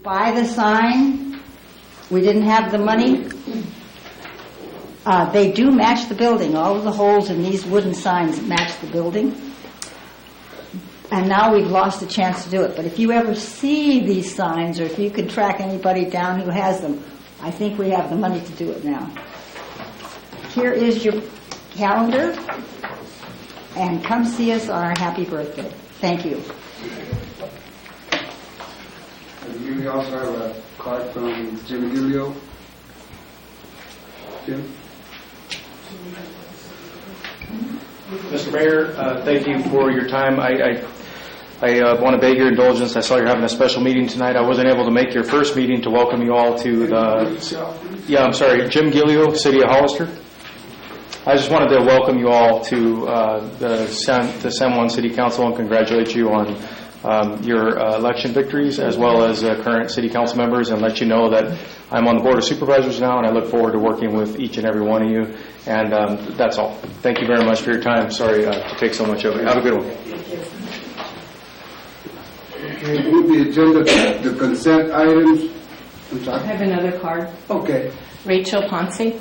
buy the sign. We didn't have the money. They do match the building. All of the holes in these wooden signs match the building. And now we've lost a chance to do it. But if you ever see these signs, or if you can track anybody down who has them, I think we have the money to do it now. Here is your calendar. And come see us on our happy birthday. Thank you. We also have a card from Jim Giulio. Jim? Mr. Mayor, thank you for your time. I want to beg your indulgence. I saw you're having a special meeting tonight. I wasn't able to make your first meeting to welcome you all to the... Yeah, I'm sorry, Jim Giulio, City of Hollister. I just wanted to welcome you all to the San Juan City Council and congratulate you on your election victories, as well as current City Council members, and let you know that I'm on the Board of Supervisors now, and I look forward to working with each and every one of you. And that's all. Thank you very much for your time. Sorry to take so much of it. Have a good one. Okay, move the agenda, the consent items. I'm sorry. I have another card. Okay. Rachel Ponce.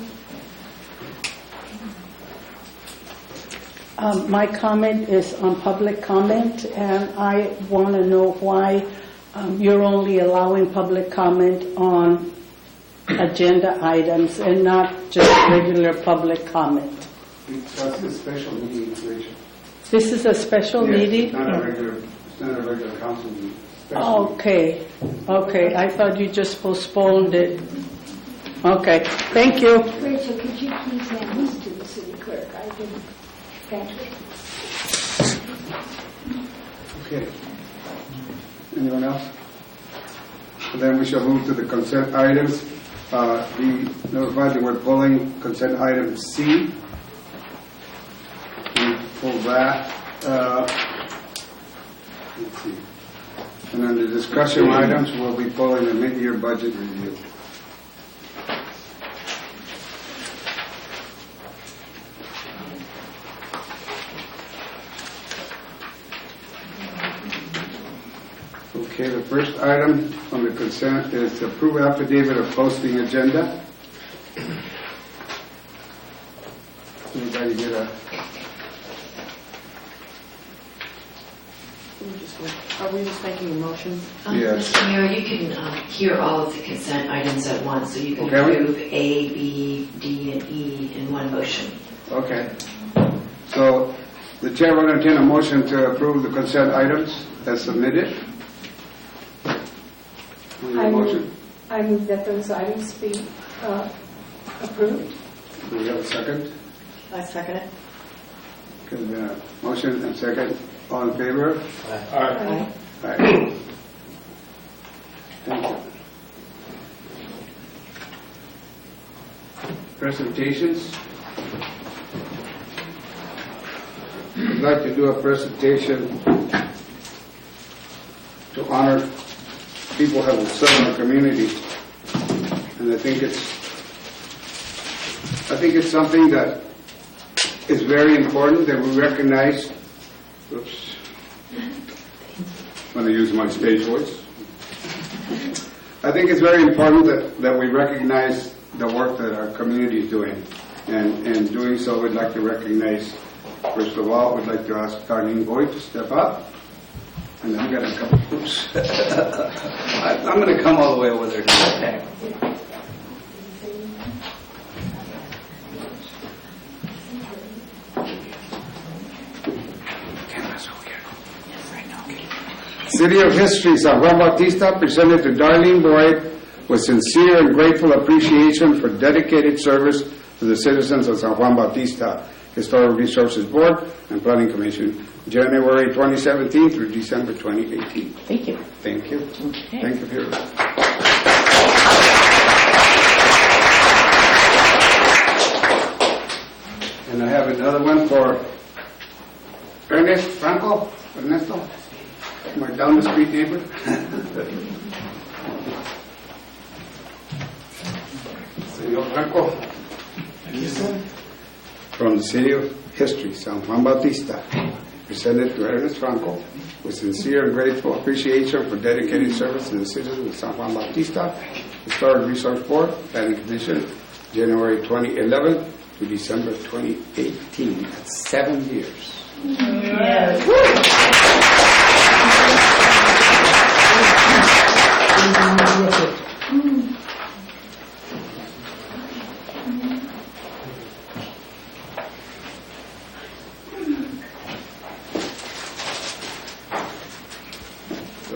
My comment is on public comment, and I want to know why you're only allowing public comment on agenda items and not just regular public comment. That's a special meeting, Rachel. This is a special meeting? It's not a regular council meeting. Okay. Okay. I thought you just postponed it. Okay. Thank you. Rachel, could you please hand this to the city clerk? I didn't. Thank you. Okay. Anyone else? Then we shall move to the consent items. Be notified that we're pulling consent item C. We pull that. Let's see. And then the discussion items, we'll be pulling the mid-year budget review. Okay, the first item on the consent is to approve affidavit of posting agenda. Anybody get a... Are we just making a motion? Yes. Mr. Mayor, you can hear all of the consent items at once, so you can Okay. approve A, B, D, and E in one motion. Okay. So the chair will entertain a motion to approve the consent items as submitted. I move that those items be approved. Do we have a second? I second it. Okay, we have a motion and second. All in favor? Aye. Aye. Thank you. Presentations. I'd like to do a presentation to honor people who have served our community, and I think it's something that is very important that we recognize. Oops, I'm going to use my stage voice. I think it's very important that we recognize the work that our community is doing, and in doing so, we'd like to recognize. First of all, we'd like to ask Darlene Boyd to step up. And I'm going to come. Oops. I'm going to come all the way over there. Okay. Cameras over here. Yes, right now. Okay. City of History, San Juan Bautista, presented to Darlene Boyd with sincere and grateful appreciation for dedicated service to the citizens of San Juan Bautista Historic Resources Board and Planning Commission, January 2017 through December 2018. Thank you. Thank you. Okay. Thank you for your... And I have another one for Ernesto, my down the street neighbor. Señor Franco. From the City of History, San Juan Bautista. presented to Ernest Franco with sincere and grateful appreciation for dedicated service to the citizens of San Juan Bautista, Historic Resource Board, Planning Commission, January 2011 to December 2018. That's 7 years.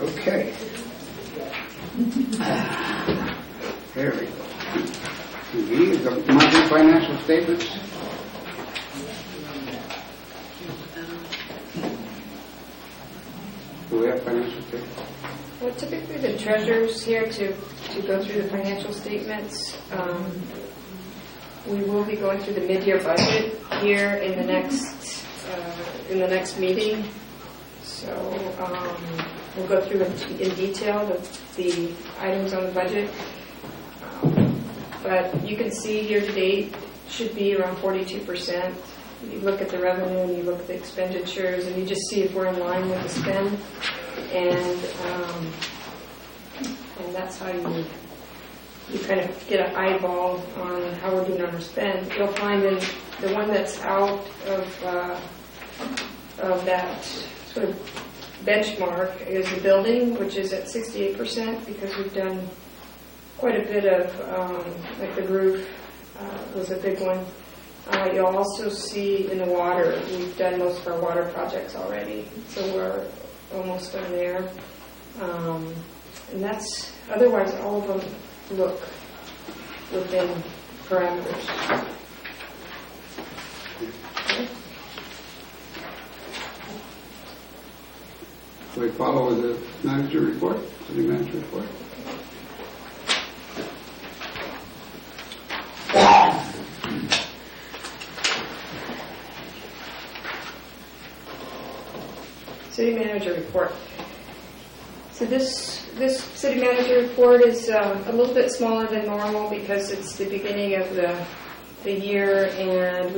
Okay. There we go. These are the monthly financial statements. Do we have financial statements? Well, typically the treasurer's here to go through the financial statements. We will be going through the mid-year budget here in the next meeting. So we'll go through in detail the items on the budget. But you can see year to date should be around 42%. You look at the revenue and you look at the expenditures and you just see if we're in line with the spend. And that's how you kind of get an eyeball on how we're doing on our spend. You'll find in the one that's out of that sort of benchmark is the building, which is at 68% because we've done quite a bit of, like the roof was a big one. You'll also see in the water, we've done most of our water projects already, so we're almost done there. And that's, otherwise all of them look within parameters. Okay. So we follow with the manager report, city manager report. City manager report. So this city manager report is a little bit smaller than normal because it's the beginning of the year and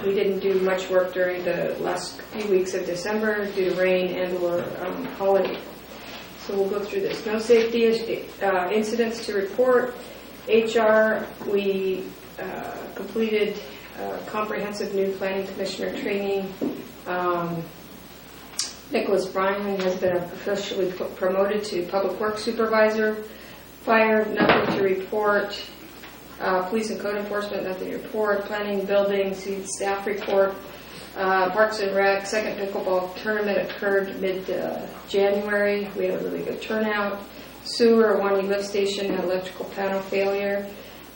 we didn't do much work during the last few weeks of December due to rain and or holiday. So we'll go through this. No safety incidents to report. HR, we completed comprehensive new planning commissioner training. Nicholas Bryan has been officially promoted to public works supervisor. Fire, nothing to report. Police and code enforcement, nothing to report. Planning, building, staff report. Parks and Rec, second pickleball tournament occurred mid-January. We had a really good turnout. Sewer, Wani lift station had electrical panel failure.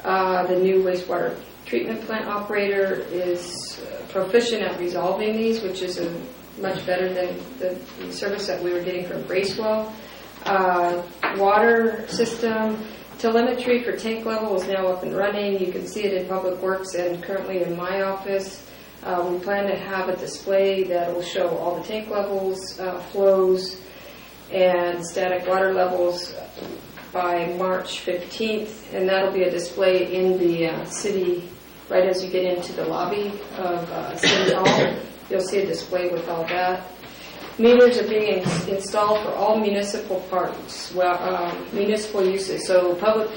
The new wastewater treatment plant operator is proficient at resolving these, which is much better than the service that we were getting from Bracewell. Water system telemetry for tank level is now up and running. You can see it in Public Works and currently in my office. We plan to have a display that will show all the tank levels, flows, and static water levels by March 15th, and that'll be a display in the city right as you get into the lobby of City Hall. You'll see a display with all that. Meters are being installed for all municipal parks, municipal uses. So Public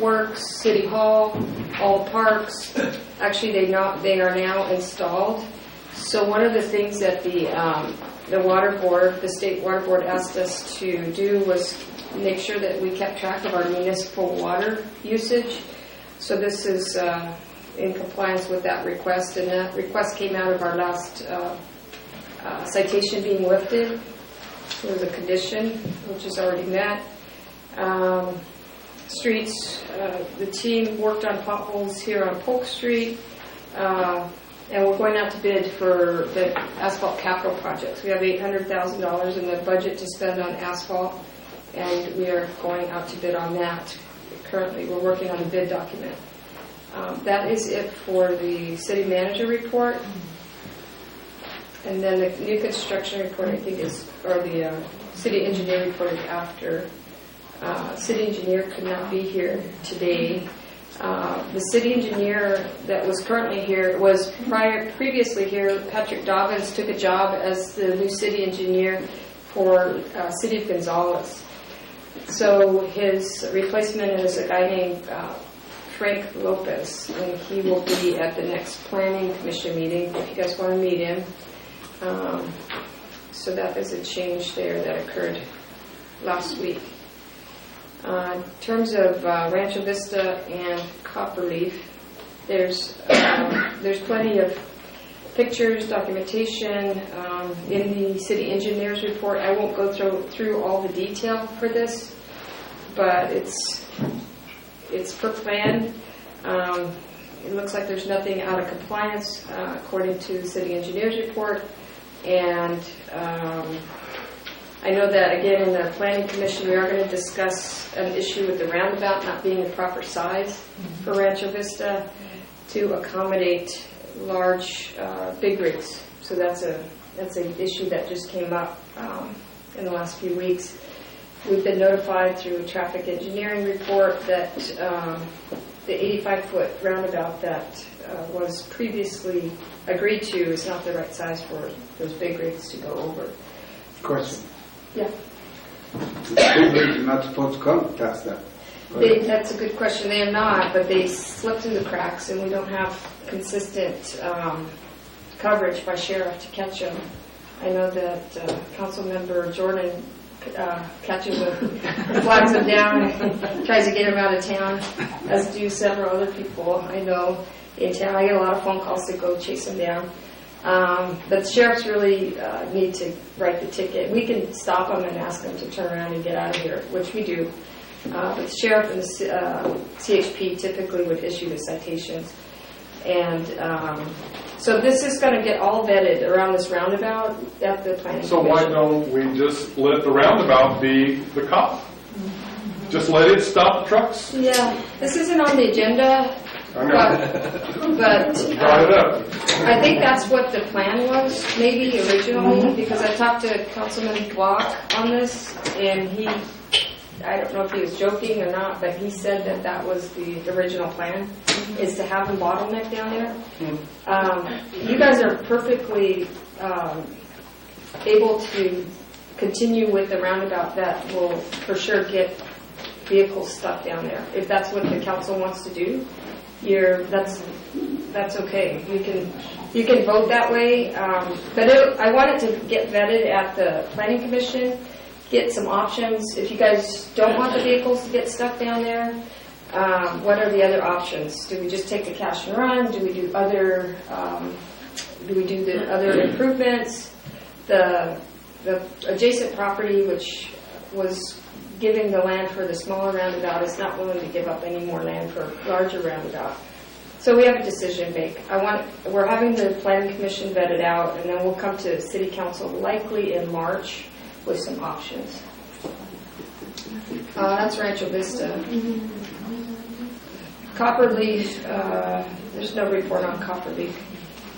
Works, City Hall, all parks. Actually, they are now installed. So one of the things that the water board, the state water board, asked us to do was make sure that we kept track of our municipal water usage. So this is in compliance with that request, and that request came out of our last citation being lifted. It was a condition, which is already met. Streets, the team worked on potholes here on Polk Street, and we're going out to bid for the asphalt capital projects. We have $800,000 in the budget to spend on asphalt, and we are going out to bid on that. Currently, we're working on the bid document. That is it for the city manager report. And then the new construction report, I think, or the city engineer report is after. City engineer could not be here today, The city engineer that was currently here was previously here. Patrick Dobbins took a job as the new city engineer for City of Gonzales. So his replacement is a guy named Frank Lopez, and he will be at the next Planning Commission meeting if you guys want to meet him. So that is a change there that occurred last week. In terms of Rancho Vista and Copperleaf, there's plenty of pictures, documentation in the city engineer's report. I won't go through all the detail for this, but it's per plan. It looks like there's nothing out of compliance according to the city engineer's report, and I know that, again, in the Planning Commission, we are going to discuss an issue with the roundabout not being the proper size for Rancho Vista to accommodate large big rigs. So that's an issue that just came up in the last few weeks. We've been notified through a traffic engineering report that the 85-foot roundabout that was previously agreed to is not the right size for those big rigs to go over. Question. Yeah. Big rigs are not supposed to come past that. That's a good question. They are not, but they slipped through the cracks, and we don't have consistent coverage by sheriff to catch them. I know that Councilmember Jordan catches them, flags them down, and tries to get them out of town, as do several other people I know in town. I get a lot of phone calls to go chase them down. But the sheriffs really need to write the ticket. We can stop them and ask them to turn around and get out of here, which we do. But the sheriff and the CHP typically would issue the citations. And so this is going to get all vetted around this roundabout at the planning So commission. why don't we just let the roundabout be the cop? Just let it stop the trucks? Yeah, this isn't on the agenda. I know. But Brought it up. I think that's what the plan was, maybe originally, because I talked to Councilman Block on this, and I don't know if he was joking or not, but he said that that was the original plan, is to have them bottleneck down there. You guys are perfectly able to continue with the roundabout that will for sure get vehicles stuck down there. If that's what the council wants to do, that's okay. You can vote that way, but I want it to get vetted at the Planning Commission. Get some options. If you guys don't want the vehicles to get stuck down there, what are the other options? Do we just take the cash and run? Do we do other? Do we do the other improvements? The adjacent property, which was giving the land for the smaller roundabout, is not willing to give up any more land for a larger roundabout. So we have a decision to make. We're having the Planning Commission vet it out, and then we'll come to City Council likely in March with some options. That's Rancho Vista. Copperleaf, there's no report on Copperleaf,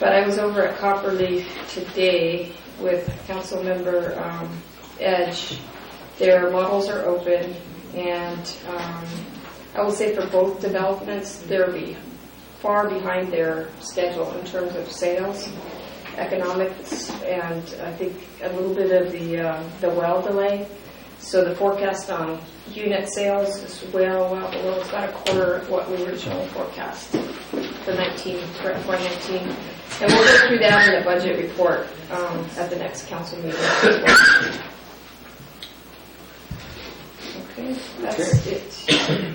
but I was over at Copperleaf today with Councilmember Edge. Their models are open, and I will say for both developments, they're far behind their schedule in terms of sales, economics, and I think a little bit of the well delay. So the forecast on unit sales is well below. It's about a quarter of what we originally forecast for 2019. And we'll go through that in the budget report at the next council meeting. Okay, that's it.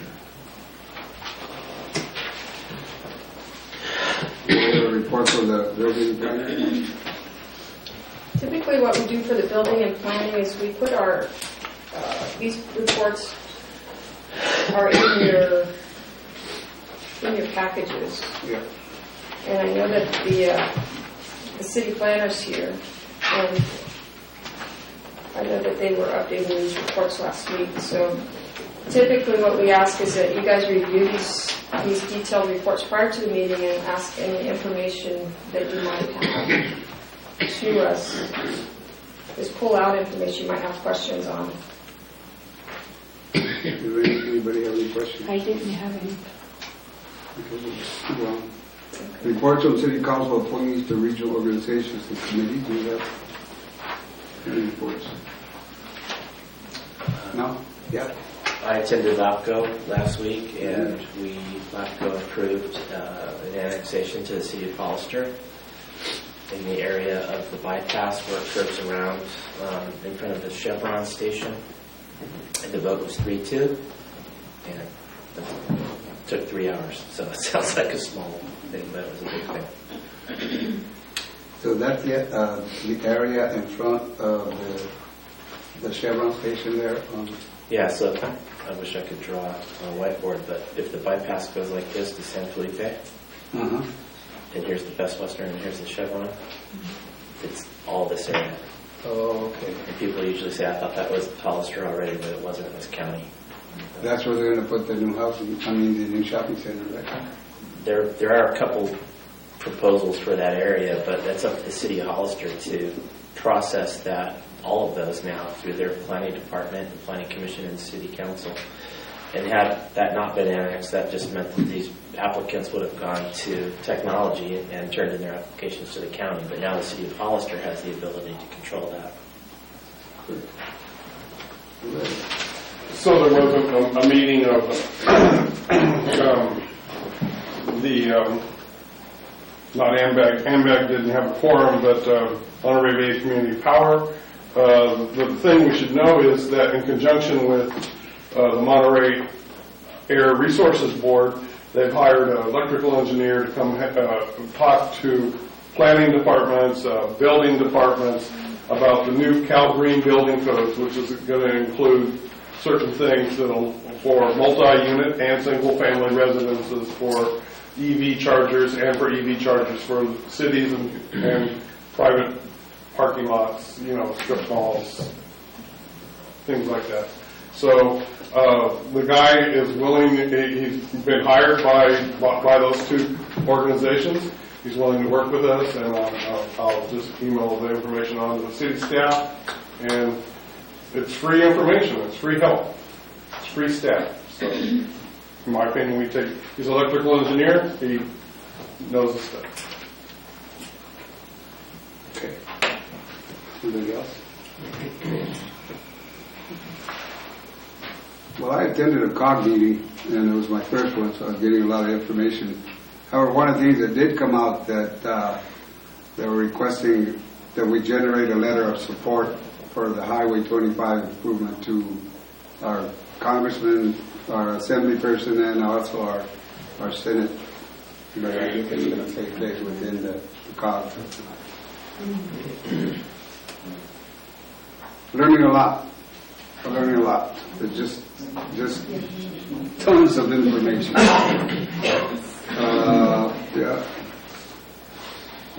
A report for the building planning. Typically what we do for the building and planning is we put our, these reports are in your packages. Yeah. And I know that the city planner's here, and I know that they were updating these reports last week. So typically what we ask is that you guys review these detailed reports prior to the meeting and ask any information that you might have to us. Just pull out information you might have questions on. Does anybody have any questions? I didn't have any. Well, reports from city council appointees to regional organizations and committees. Do you have any reports? No? Yeah. I attended LAFCO last week, and LAFCO approved an annexation to the city of Hollister in the area of the bypass where it curves around in front of the Chevron station. And the vote was 3-2, and it took 3 hours. So it sounds like a small thing, but it was a big thing. So that's the area in front of the Chevron station there. Yeah, so I wish I could draw on a whiteboard, but if the bypass goes like this to San Felipe, Uh-huh. and here's the Best Western, and here's the Chevron, it's all this area. Oh, okay. And people usually say, I thought that was Hollister already, but it wasn't, it was county. That's where they're going to put the new housing, the new shopping center, right? There are a couple proposals for that area, but that's up to the city of Hollister to process that, all of those now through their planning department and planning commission and city council. And had that not been annexed, that just meant that these applicants would have gone to technology and turned in their applications to the county. But now the city of Hollister has the ability to control that. So there was a meeting of not AMBAG. AMBAG didn't have a quorum, but Monterey Bay Community Power. The thing we should know is that in conjunction with the Monterey Air Resources Board, they've hired an electrical engineer to come talk to planning departments, building departments about the new Cal Green building codes, which is going to include certain things for multi-unit and single-family residences, for EV chargers, and for EV chargers for cities and private parking lots, strip malls, things like that. So the guy is willing, he's been hired by those two organizations. He's willing to work with us, and I'll just email the information on to the city staff. And it's free information, it's free help, it's free staff. So in my opinion, he's an electrical engineer, he knows the stuff. Okay. Anybody else? Well, I attended a COG meeting, and it was my first one, so I was getting a lot of information. However, one of the things that did come out that they were requesting that we generate a letter of support for the Highway 25 improvement to our congressman, our assembly person, and also our Senate. But I think it's going to take place within the COG. Learning a lot. It's just tons of information. Yeah.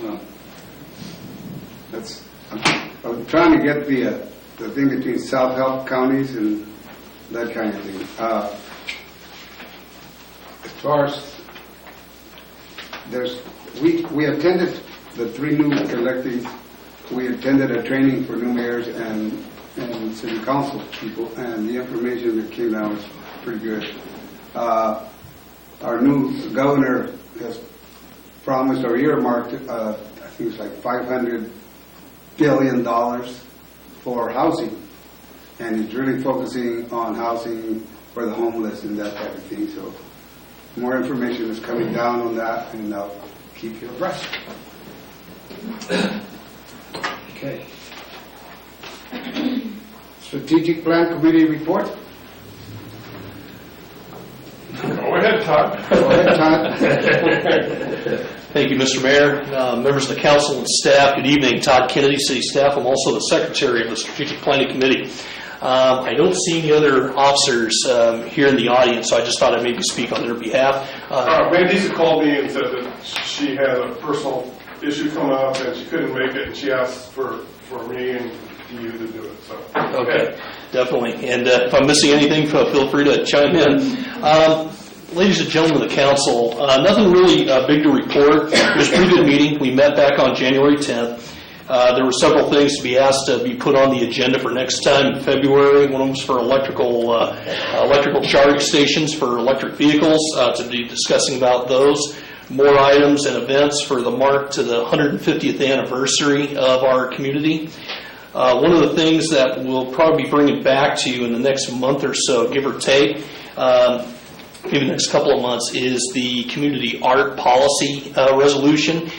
Well, I'm trying to get the thing between self-help counties and that kind of thing. As far as we attended the 3 new electees. We attended a training for new mayors and city council people, and the information that came down was pretty good. Our new governor has promised or earmarked, I think it's like $500 billion for housing, and he's really focusing on housing for the homeless and that type of thing. So more information is coming down on that, and I'll keep you abreast. Okay. Strategic Plan Committee report. Go ahead, Todd. Go ahead, Todd. Thank you, Mr. Mayor, members of the council and staff. Good evening. Todd Kennedy, city staff. I'm also the secretary of the Strategic Planning Committee. I don't see any other officers here in the audience, so I just thought I'd maybe speak on their behalf. Mandisa called me and said that she had a personal issue come up and she couldn't make it, and she asked for me and you to do it. So okay, definitely. And if I'm missing anything, feel free to chime in. Ladies and gentlemen of the council, nothing really big to report. It was a pretty good meeting. We met back on January 10th. There were several things to be asked to be put on the agenda for next time in February. One of them was for electrical charging stations for electric vehicles, to be discussing about those. More items and events for the mark to the 150th anniversary of our community. One of the things that we'll probably be bringing back to you in the next month or so, give or take, maybe the next couple of months, is the community art policy resolution.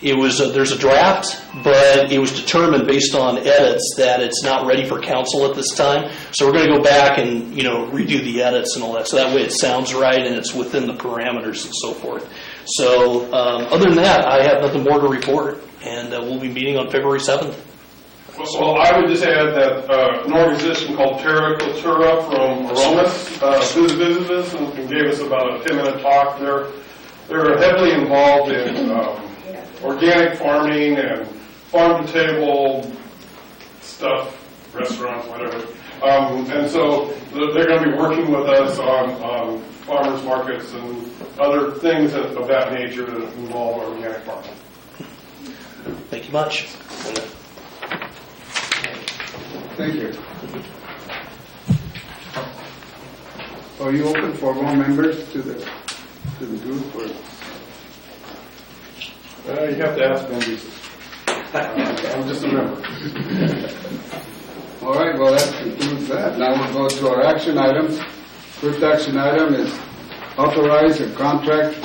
It was there's a draft, but it was determined based on edits that it's not ready for council at this time. So we're going to go back and redo the edits and all that, so that way it sounds right and it's within the parameters and so forth. So other than that, I have nothing more to report, and we'll be meeting on February 7th. Well, I would just add that an organization called Terra Cultura from Aromas visited us and gave us about a 10-minute talk. They're heavily involved in organic farming and farm-to-table stuff, restaurants, whatever. And so they're going to be working with us on farmers markets and other things of that nature that involve organic farming. Thank you much. Thank you. Are you open for more members to the group? Or? You have to ask Benji. I'm just a member. All right, well, that concludes that. Now we'll go to our action items. First action item is authorize a contract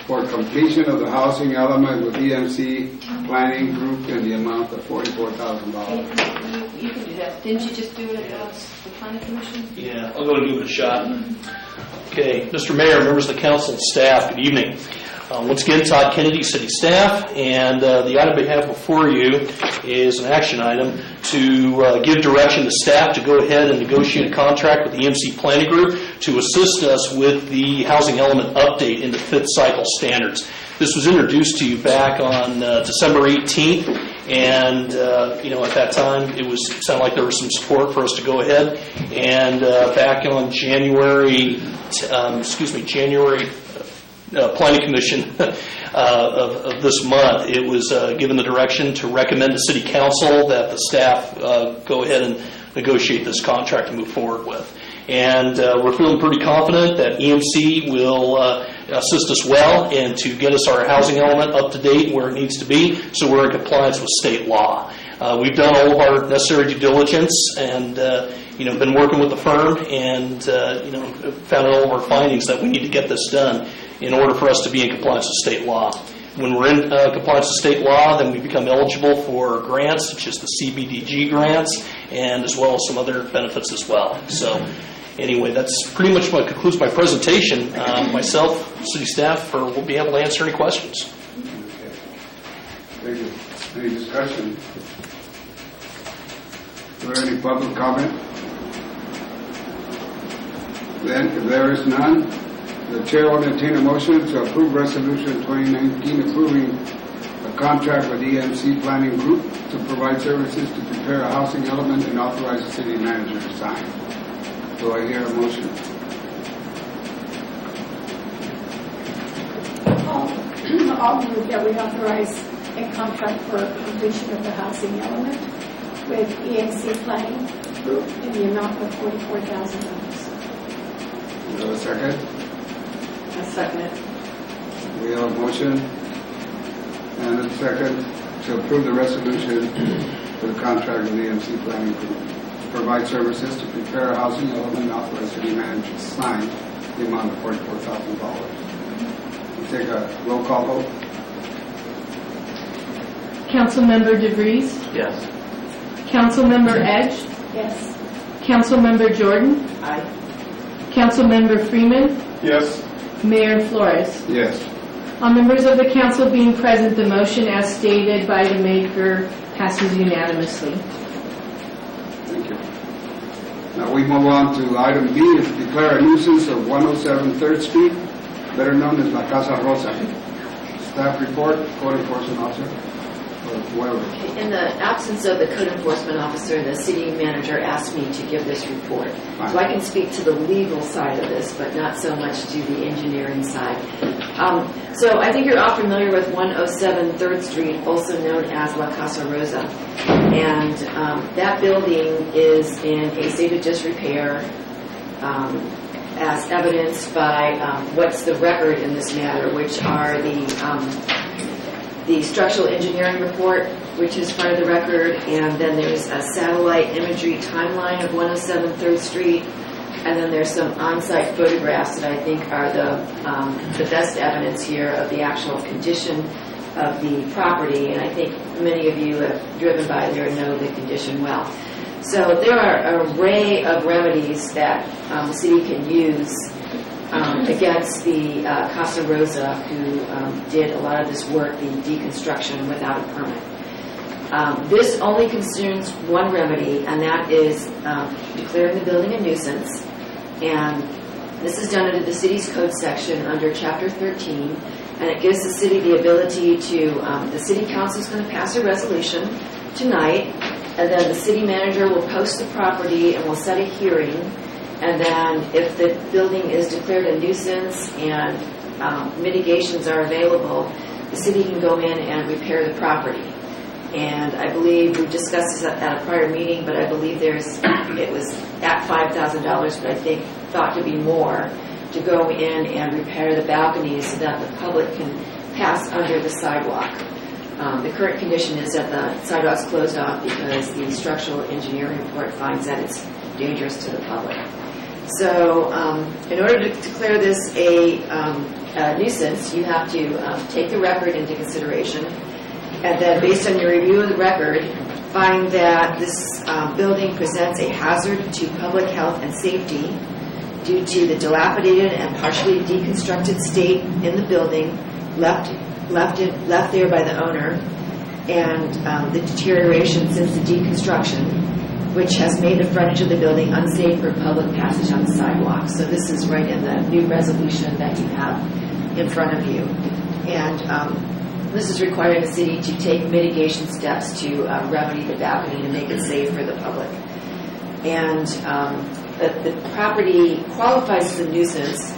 for completion of the housing element with EMC Planning Group in the amount of $44,000. You can do that. Didn't you just do it at the planning commission? Yeah, I'll go and give it a shot. Okay, Mr. Mayor, members of the council and staff, good evening. Once again, Todd Kennedy, city staff, and the item we have before you is an action item to give direction to staff to go ahead and negotiate a contract with the EMC Planning Group to assist us with the housing element update into fifth cycle standards. This was introduced to you back on December 18th, and at that time it sounded like there was some support for us to go ahead. And back on January Planning Commission of this month, it was given the direction to recommend to City Council that the staff go ahead and negotiate this contract and move forward with. And we're feeling pretty confident that EMC will assist us well and to get us our housing element up to date where it needs to be, so we're in compliance with state law. We've done all of our necessary due diligence and been working with the firm and found all of our findings that we need to get this done in order for us to be in compliance with state law. When we're in compliance with state law, then we become eligible for grants such as the CBDG grants and as well as some other benefits as well. So anyway, that's pretty much what concludes my presentation. Myself, city staff, will be able to answer any questions. Thank you. Any discussion? Is there any public comment? Then, if there is none, the chair will entertain a motion to approve Resolution 2019 approving a contract with EMC Planning Group to provide services to prepare a housing element and authorize the city manager to sign. Do I hear a motion? I'll move that we authorize a contract for completion of the housing element with EMC Planning Group in the amount of $44,000. Do I have a second? I second it. We have a motion and a second to approve the resolution for the contract with the EMC Planning Group to provide services to prepare a housing element and authorize city manager to sign the amount of $44,000. We take a roll call vote. Councilmember DeVries? Yes. Councilmember Edge? Yes. Councilmember Jordan? Aye. Councilmember Freeman? Yes. Mayor Flores? Yes. All members of the council being present, the motion as stated by the maker passes unanimously. Thank you. Now we move on to item B, is to declare a nuisance of 107 3rd Street, better known as La Casa Rosa. Staff report, code enforcement officer, or whoever. In the absence of the code enforcement officer, the city manager asked me to give this report. Fine. So I can speak to the legal side of this, but not so much to the engineering side. So I think you're all familiar with 107 3rd Street, also known as La Casa Rosa. And that building is in a state of disrepair, as evidenced by what's the record in this matter, which are the structural engineering report, which is part of the record, and then there's a satellite imagery timeline of 107 3rd Street, and then there's some on-site photographs that I think are the best evidence here of the actual condition of the property, and I think many of you have driven by there and know the condition well. So there are an array of remedies that the city can use against the Casa Rosa, who did a lot of this work, the deconstruction without a permit. This only concerns one remedy, and that is declaring the building a nuisance. And this is done under the city's code section under Chapter 13, and it gives the city the ability to, the city council is going to pass a resolution tonight, and then the city manager will post the property and will set a hearing, and then if the building is declared a nuisance and mitigations are available, the city can go in and repair the property. And I believe we discussed this at a prior meeting, but I believe it was at $5,000, but I think thought to be more, to go in and repair the balconies so that the public can pass under the sidewalk. The current condition is that the sidewalk's closed off because the structural engineering report finds that it's dangerous to the public. So in order to declare this a nuisance, you have to take the record into consideration, and then based on your review of the record, find that this building presents a hazard to public health and safety due to the dilapidated and partially deconstructed state in the building left there by the owner, and the deterioration since the deconstruction, which has made the frontage of the building unsafe for public passage on the sidewalk. So this is right in the new resolution that you have in front of you. And this is requiring the city to take mitigation steps to remedy the balcony to make it safe for the public. And the property qualifies as a nuisance.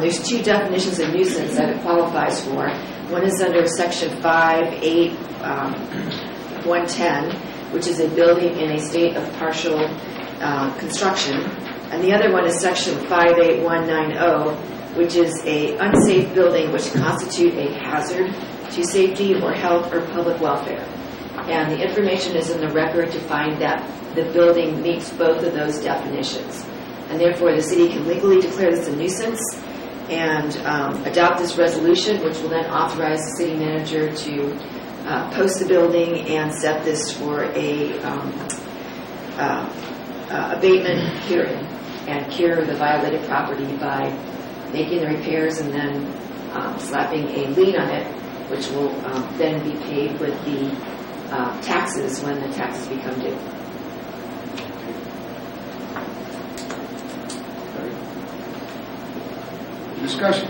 There's two definitions of nuisance that it qualifies for. One is under Section 5.8.110, which is a building in a state of partial construction. And the other one is Section 5.8.190, which is a unsafe building which constitute a hazard to safety or health or public welfare. And the information is in the record to find that the building meets both of those definitions. And therefore, the city can legally declare this a nuisance and adopt this resolution, which will then authorize the city manager to post the building and set this for a abatement hearing and cure the violated property by making the repairs and then slapping a lien on it, which will then be paid with the taxes when the taxes become due. Discussion.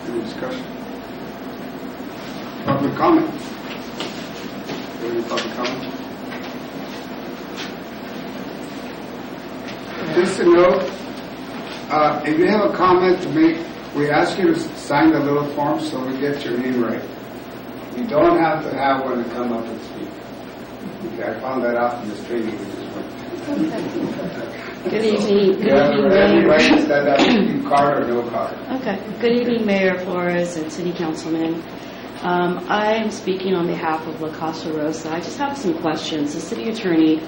Any discussion? Public comment. Any public comment? Just to note, if you have a comment to make, we ask you to sign the little form so we get your name right. You don't have to have one to come up and speak. Okay, I found that out in this training we just went. Good evening. Good evening, Mayor. That card or no card. Okay. Good evening, Mayor Flores and City Councilman. I am speaking on behalf of La Casa Rosa. I just have some questions. The City Attorney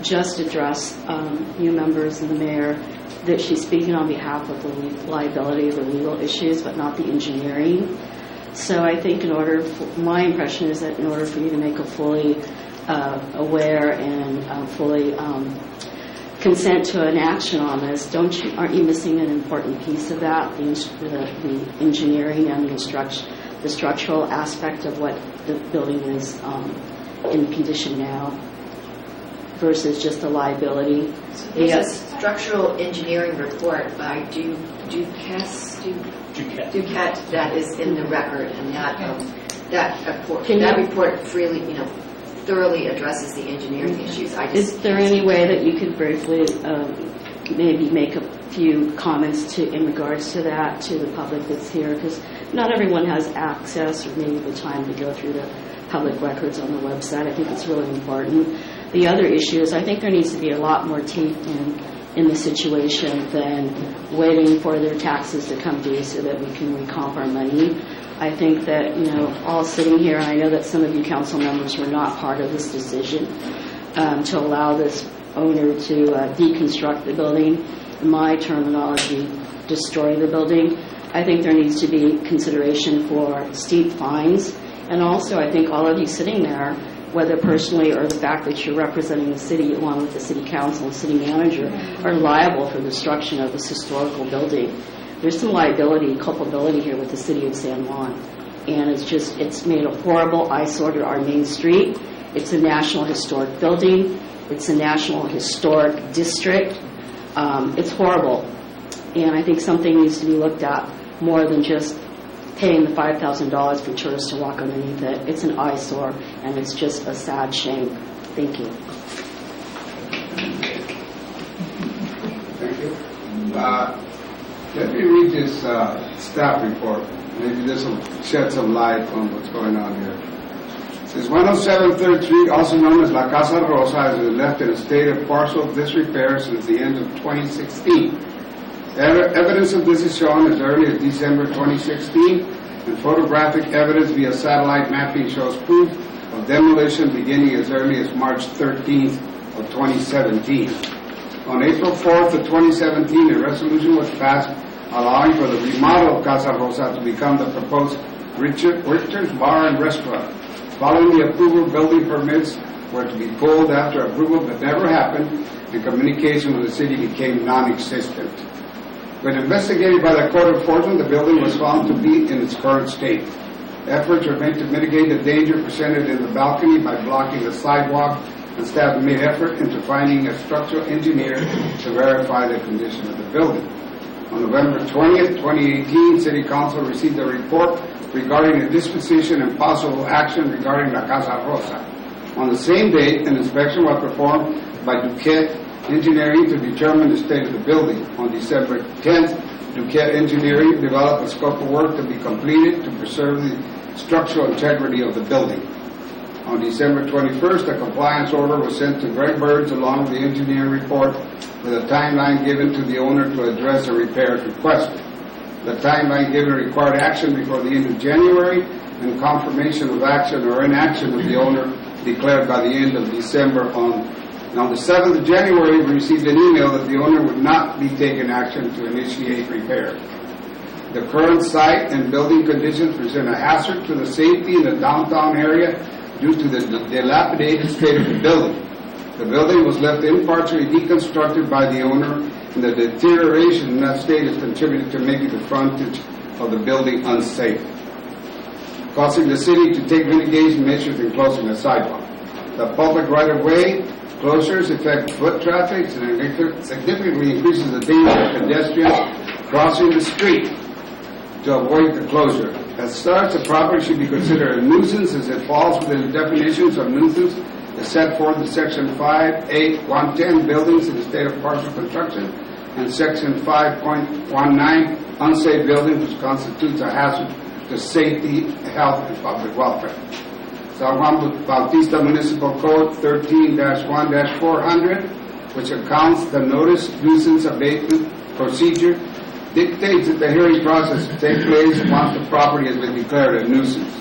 just addressed you members and the Mayor that she's speaking on behalf of the liability, the legal issues, but not the engineering. So I think my impression is that in order for you to make a fully aware and fully consent to an action on this, aren't you missing an important piece of that, the engineering and the structural aspect of what the building is in condition now versus just the liability? So there's a structural engineering report by Duquette that is in the record, and that report freely, thoroughly addresses the engineering issues. Is there any way that you could briefly maybe make a few comments in regards to that, to the public that's here, because not everyone has access or maybe the time to go through the public records on the website. I think it's really important. The other issue is I think there needs to be a lot more teeth in the situation than waiting for their taxes to come due so that we can recomp our money. I think that, all sitting here, and I know that some of you council members were not part of this decision to allow this owner to deconstruct the building, in my terminology, destroy the building. I think there needs to be consideration for steep fines. And also, I think all of you sitting there, whether personally or the fact that you're representing the city along with the city council and city manager, are liable for the destruction of this historical building. There's some liability, culpability here with the city of San Juan. And it's made a horrible eyesore to our main street. It's a National Historic Building. It's a National Historic District. It's horrible. And I think something needs to be looked at more than just paying the $5,000 for tourists to walk underneath it. It's an eyesore, and it's just a sad shame. Thank you. Thank you. Let me read this staff report. Maybe this will shed some light on what's going on here. It says 107 3rd Street, also known as La Casa Rosa, has been left in a state of partial disrepair since the end of 2016. Evidence of this is shown as early as December 2016, and photographic evidence via satellite mapping shows proof of demolition beginning as early as March 13th of 2017. On April 4th of 2017, a resolution was passed allowing for the remodel of Casa Rosa to become the proposed Richter's Bar and Restaurant. Following the approval, building permits were to be pulled after approval, but never happened, and communication with the city became non-existent. When investigated by the Court of Enforcement, the building was found to be in its current state. Efforts were made to mitigate the danger presented in the balcony by blocking the sidewalk, and staff made effort into finding a structural engineer to verify the condition of the building. On November 20th, 2018, City Council received a report regarding a disposition and possible action regarding La Casa Rosa. On the same date, an inspection was performed by Duquette Engineering to determine the state of the building. On December 10th, Duquette Engineering developed a scope of work to be completed to preserve the structural integrity of the building. On December 21st, a compliance order was sent to Greg Birds along with the engineering report with a timeline given to the owner to address the repairs requested. The timeline given required action before the end of January and confirmation of action or inaction of the owner declared by the end of December. On the 7th of January, we received an email that the owner would not be taking action to initiate repairs. The current site and building conditions present a hazard to the safety in the downtown area due to the dilapidated state of the building. The building was left impartially deconstructed by the owner, and the deterioration in that state has contributed to making the frontage of the building unsafe, causing the city to take mitigation measures in closing the sidewalk. The public right-of-way closures affect foot traffic and significantly increases the danger of pedestrians crossing the street to avoid the closure. As such, the property should be considered a nuisance as it falls within the definitions of nuisance as set forth in Section 5.8.110, buildings in the state of partial construction, and Section 5.19, unsafe buildings, which constitutes a hazard to safety, health, and public welfare. San Juan Bautista Municipal Code 13-1-400, which accounts the notice nuisance abatement procedure, dictates that the hearing process take place once the property has been declared a nuisance.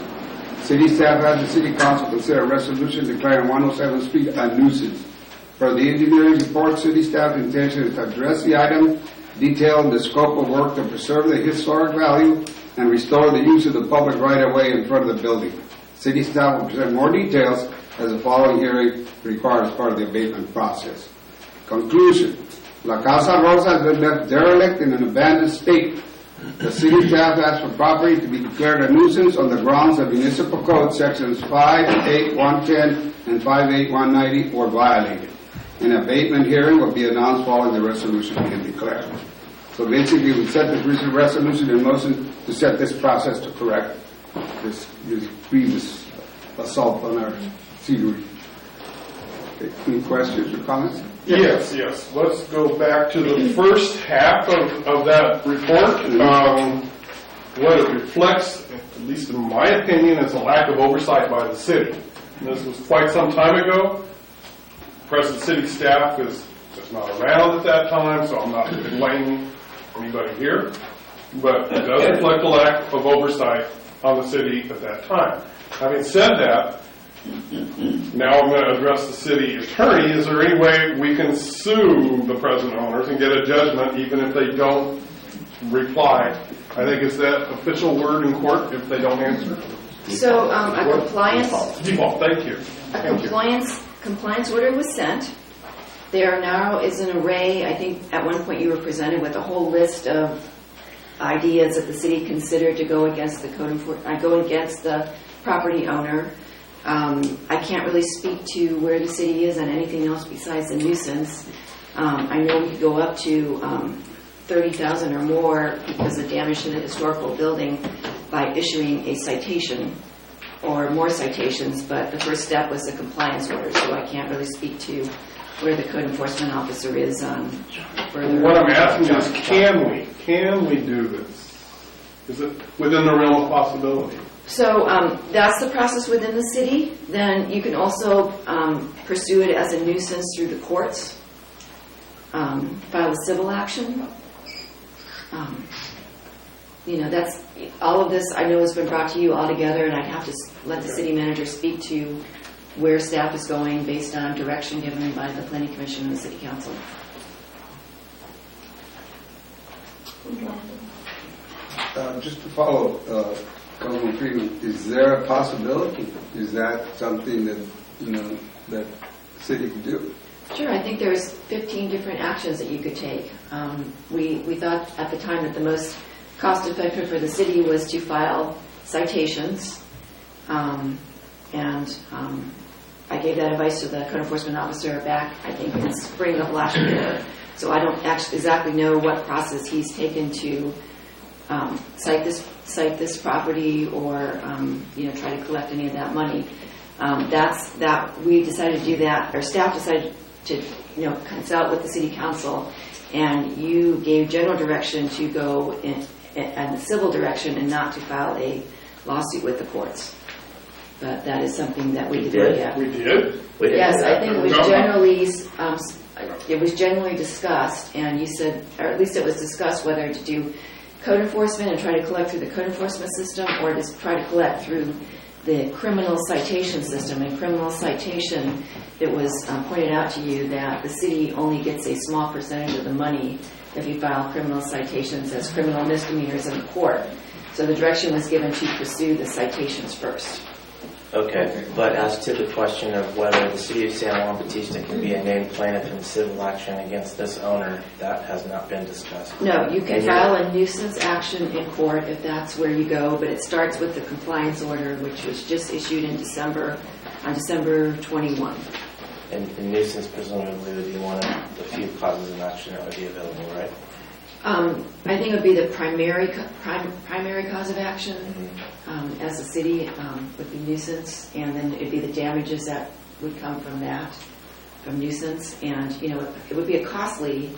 City staff has the City Council consider a resolution declaring 107th Street a nuisance. Per the engineering report, City staff's intention is to address the item, detail the scope of work to preserve the historic value, and restore the use of the public right-of-way in front of the building. City staff will present more details as the following hearing requires part of the abatement process. Conclusion. La Casa Rosa has been left derelict in an abandoned state. The city staff asked for property to be declared a nuisance on the grounds of Municipal Code Sections 5.8.110 and 5.8.190 were violated. An abatement hearing will be announced following the resolution being declared. So basically, we set the resolution in motion to set this process to correct this previous assault on our scenery. Okay. Any questions or comments? Yes, yes. Let's go back to the first half of that report. What it reflects, at least in my opinion, is a lack of oversight by the city. And this was quite some time ago. Present city staff is just not around at that time, so I'm not blaming anybody here. But it does reflect a lack of oversight on the city at that time. Having said that, now I'm going to address the city attorney. Is there any way we can sue the present owners and get a judgment even if they don't reply? I think it's that official word in court if they don't answer. So a compliance... Default, thank you. Compliance order was sent. There now is an array. I think at one point you were presented with a whole list of ideas that the city considered to go against the go against the property owner. I can't really speak to where the city is on anything else besides the nuisance. I know we could go up to $30,000 or more because of damage to the historical building by issuing a citation or more citations, but the first step was the compliance order, so I can't really speak to where the code enforcement officer is on further. What I'm asking is, can we do this? Is it within the realm of possibility? So that's the process within the city. Then you can also pursue it as a nuisance through the courts, file a civil action. That's all of this I know has been brought to you all together, and I'd have to let the city manager speak to where staff is going based on direction given by the planning commission and the city council. Just to follow, Councilman Freeman, is there a possibility? Is that something that that the city could do? Sure, I think there's 15 different actions that you could take. We thought at the time that the most cost-effective for the city was to file citations, and I gave that advice to the code enforcement officer back, I think, in spring of last year. So I don't actually exactly know what process he's taken to cite this property or try to collect any of that money. We decided to do that, or staff decided to consult with the city council, and you gave general direction to go in the civil direction and not to file a lawsuit with the courts. But that is something that we could look at. We did? Yes, I think it was generally discussed, and you said, or at least it was discussed, whether to do code enforcement and try to collect through the code enforcement system, or to try to collect through the criminal citation system. In criminal citation, it was pointed out to you that the city only gets a small percentage of the money if you file criminal citations as criminal misdemeanors in court. So the direction was given to pursue the citations first. Okay, but as to the question of whether the city of San Juan Bautista can be a named plaintiff in civil action against this owner, that has not been discussed. No, you can file a nuisance action in court if that's where you go, but it starts with the compliance order, which was just issued in December 21. And nuisance presumably would be one of the few causes of action that would be available, right? I think it would be the primary cause of action as a city would be nuisance, and then it would be the damages that would come from that, from nuisance. And, it would be a costly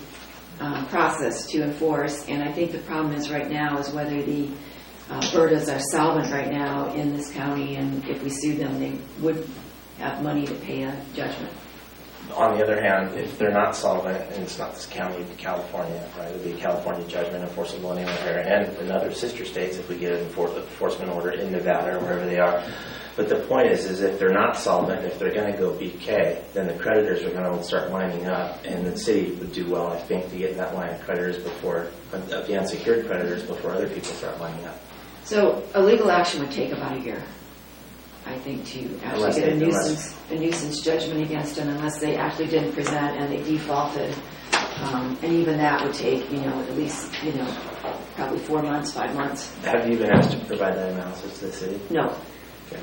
process to enforce, and I think the problem is right now is whether the Bertas are solvent right now in this county, and if we sued them, they would have money to pay a judgment. On the other hand, if they're not solvent, and it's not this county, it would be California, right? It would be a California judgment enforceable anywhere, and in other sister states if we get an enforcement order in Nevada or wherever they are. But the point is if they're not solvent, if they're going to go BK, then the creditors are going to start lining up, and the city would do well, I think, to get in that line of creditors of the unsecured creditors before other people start lining up. So a legal action would take about a year, I think, to actually get a nuisance judgment against them, unless they actually didn't present and they defaulted. And even that would take, at least, probably 4 months, 5 months. Have you been asked to provide that analysis to the city? No. Okay.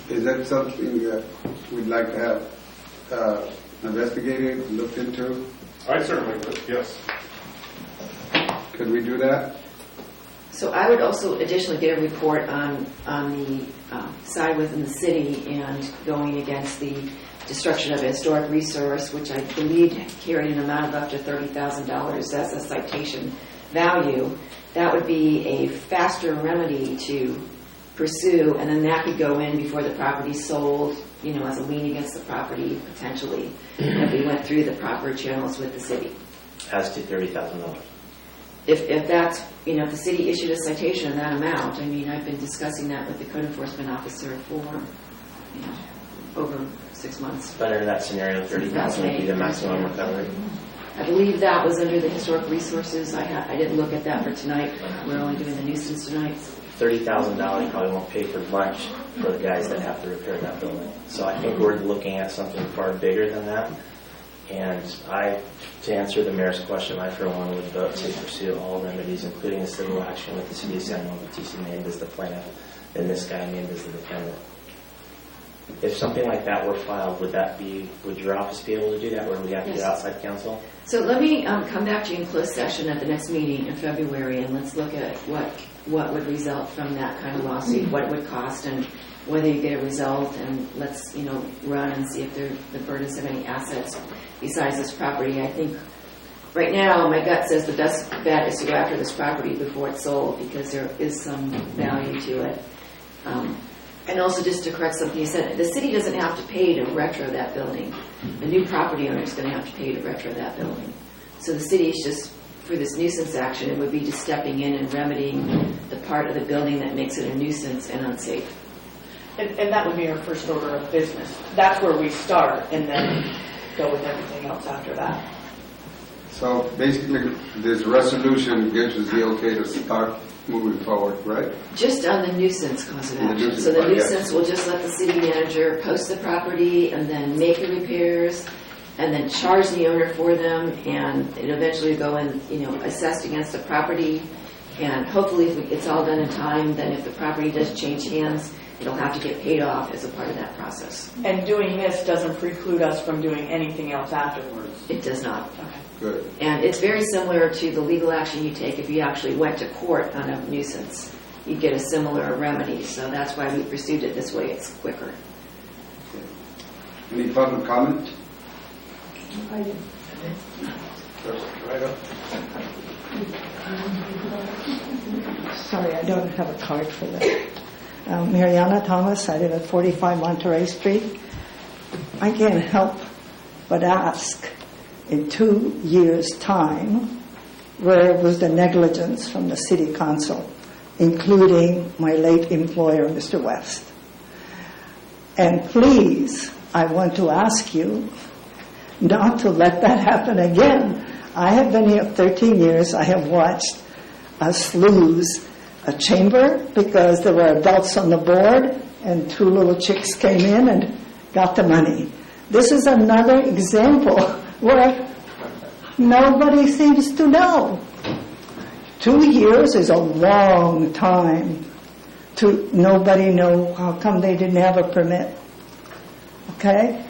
Is that something that we'd like to have investigated, looked into? I certainly would, yes. Could we do that? So I would also additionally get a report on the side within the city and going against the destruction of a historic resource, which I believe carried an amount of up to $30,000 as a citation value, that would be a faster remedy to pursue, and then that could go in before the property's sold, as a lien against the property, potentially, if we went through the proper channels with the city. As to $30,000. If that's, if the city issued a citation of that amount, I've been discussing that with the code enforcement officer for, over 6 months. But under that scenario, $30,000 would be the maximum recovery. I believe that was under the historic resources. I didn't look at that for tonight. We're only doing the nuisance tonight. $30,000 probably won't pay for much for the guys that have to repair that building. So I think we're looking at something far bigger than that. And to answer the mayor's question, I for one would vote to pursue all remedies, including a civil action with the city of San Juan Bautista named as the plaintiff and this guy named as the defendant. If something like that were filed, would your office be able to do that, or would we have to get outside counsel? So let me come back to you in closed session at the next meeting in February, and let's look at what would result from that kind of lawsuit, what it would cost, and whether you get a result, and let's run and see if the burdens of any assets besides this property. I think right now my gut says the best bet is to go after this property before it's sold, because there is some value to it. And also, just to correct something you said, the city doesn't have to pay to retro that building. The new property owner is going to have to pay to retro that building. So the city is just, for this nuisance action, it would be just stepping in and remedying the part of the building that makes it a nuisance and unsafe. And that would be our first order of business. That's where we start, and then go with everything else after that. So basically, this resolution gives us the okay to start moving forward, right? Just on the nuisance cause of The action. nuisance So the part, yes. nuisance will just let the city manager post the property and then make the repairs and then charge the owner for them, and it eventually go in, assessed against the property. And hopefully, if it's all done in time, then if the property does change hands, it'll have to get paid off as a part of that process. And doing this doesn't preclude us from doing anything else afterwards. It does not. Okay. Good. And it's very similar to the legal action you take if you actually went to court on a nuisance. You'd get a similar remedy, so that's why we pursued it this way. It's quicker. Any public comment? Sorry, I don't have a card for that. Mariana Thomas, I live at 45 Monterey Street. I can't help but ask, in 2 years' time, where was the negligence from the city council, including my late employer, Mr. West? And please, I want to ask you not to let that happen again. I have been here 13 years. I have watched us lose a chamber because there were adults on the board and 2 little chicks came in and got the money. This is another example where nobody seems to know. 2 years is a long time to nobody know how come they didn't have a permit. Okay?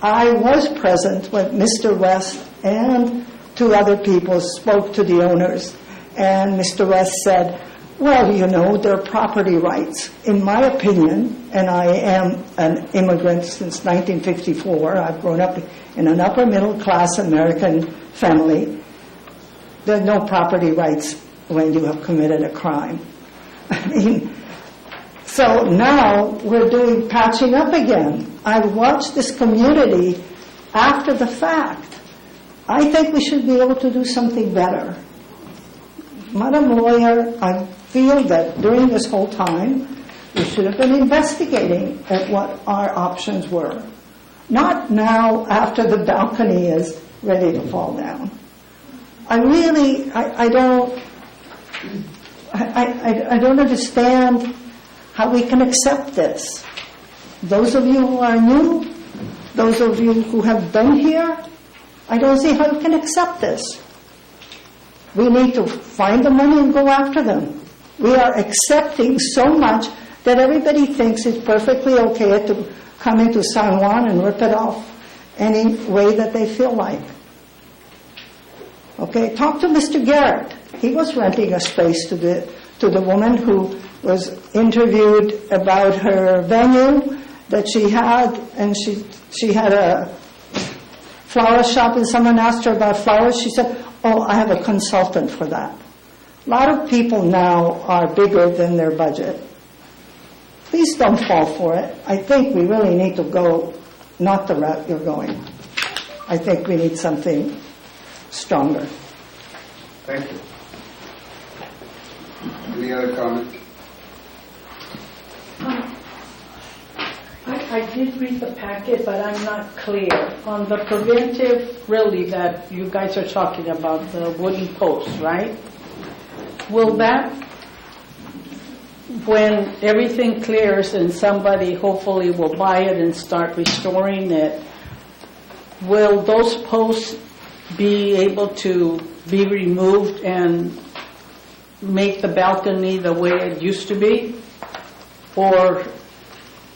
I was present when Mr. West and 2 other people spoke to the owners, and Mr. West said, well, they're property rights. In my opinion, and I am an immigrant since 1954, I've grown up in an upper middle class American family, there are no property rights when you have committed a crime. So now we're doing patching up again. I watched this community after the fact. I think we should be able to do something better. Madam Lawyer, I feel that during this whole time, we should have been investigating at what our options were. Not now after the balcony is ready to fall down. I don't understand how we can accept this. Those of you who are new, those of you who have been here, I don't see how you can accept this. We need to find the money and go after them. We are accepting so much that everybody thinks it's perfectly okay to come into San Juan and rip it off any way that they feel like. Okay, talk to Mr. Garrett. He was renting a space to the woman who was interviewed about her venue, that she had, and she had a flower shop, and someone asked her about flowers. She said, oh, I have a consultant for that. A lot of people now are bigger than their budget. Please don't fall for it. I think we really need to go not the route you're going. I think we need something stronger. Thank you. Any other comments? I did read the packet, but I'm not clear on the preventive, really, that you guys are talking about, the wooden posts, right? Will that, when everything clears and somebody hopefully will buy it and start restoring it, will those posts be able to be removed and make the balcony the way it used to be? Or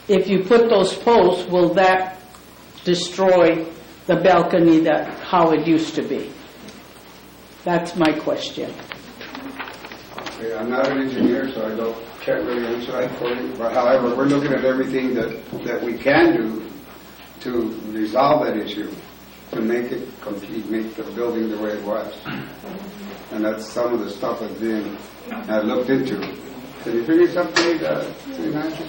if you put those posts, will that destroy the balcony how it used to be? That's my question. Okay, I'm not an engineer, so I can't really answer that for you. But however, we're looking at everything that we can do to resolve that issue, to make it complete, make the building the way it was. And that's some of the stuff that's being looked into. Can you figure something, City Manager?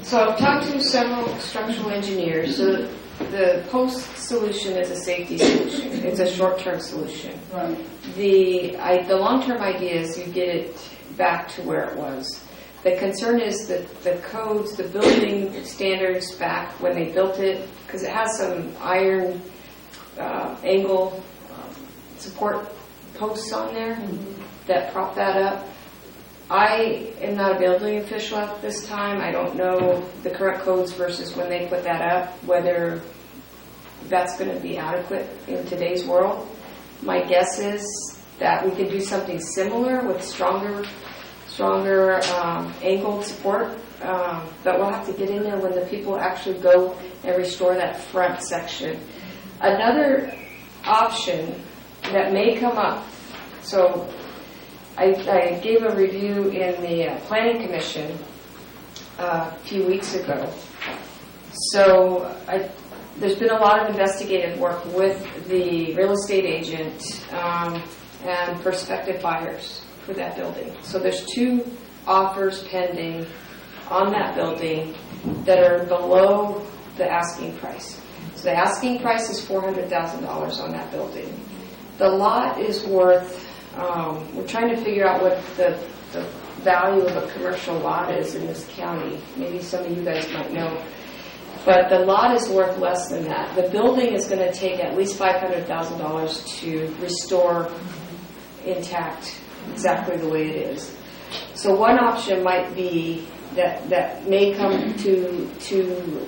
So I've talked to several structural engineers. So the post solution is a safety solution. It's a short-term solution. Right. The long-term idea is you get it back to where it was. The concern is that the codes, the building standards back when they built it, because it has some iron angle support posts on there that prop that up. I am not a building official at this time. I don't know the current codes versus when they put that up, whether that's going to be adequate in today's world. My guess is that we could do something similar with stronger angled support, but we'll have to get in there when the people actually go and restore that front section. Another option that may come up, so I gave a review in the Planning Commission a few weeks ago. So there's been a lot of investigative work with the real estate agent and prospective buyers for that building. So there's 2 offers pending on that building that are below the asking price. So the asking price is $400,000 on that building. The lot is worth, we're trying to figure out what the value of a commercial lot is in this county. Maybe some of you guys might know. But the lot is worth less than that. The building is going to take at least $500,000 to restore intact exactly the way it is. So one option might be that may come to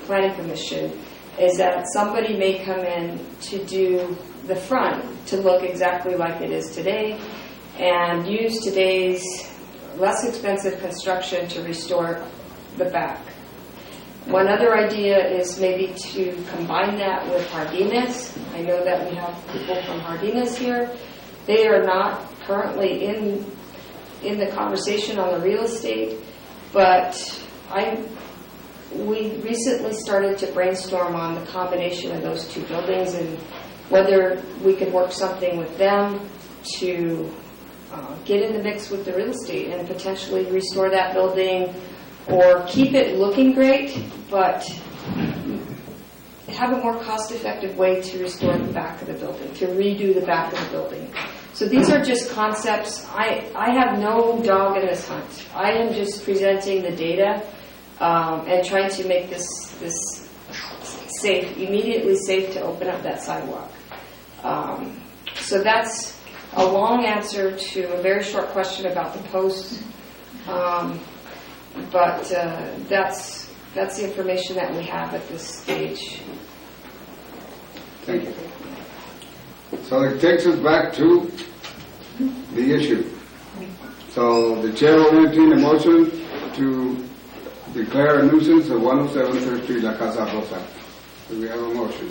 Planning Commission is that somebody may come in to do the front to look exactly like it is today and use today's less expensive construction to restore the back. One other idea is maybe to combine that with Jardines. I know that we have people from Jardines here. They are not currently in the conversation on the real estate, but we recently started to brainstorm on the combination of those 2 buildings and whether we could work something with them to get in the mix with the real estate and potentially restore that building or keep it looking great, but have a more cost-effective way to restore the back of the building, to redo the back of the building. So these are just concepts. I have no dog in this hunt. I am just presenting the data and trying to make this safe, immediately safe to open up that sidewalk. So that's a long answer to a very short question about the post. But that's the information that we have at this stage. Thank you. So it takes us back to the issue. So the chair will entertain a motion to declare a nuisance of 107 3rd Street, La Casa Rosa. Do we have a motion?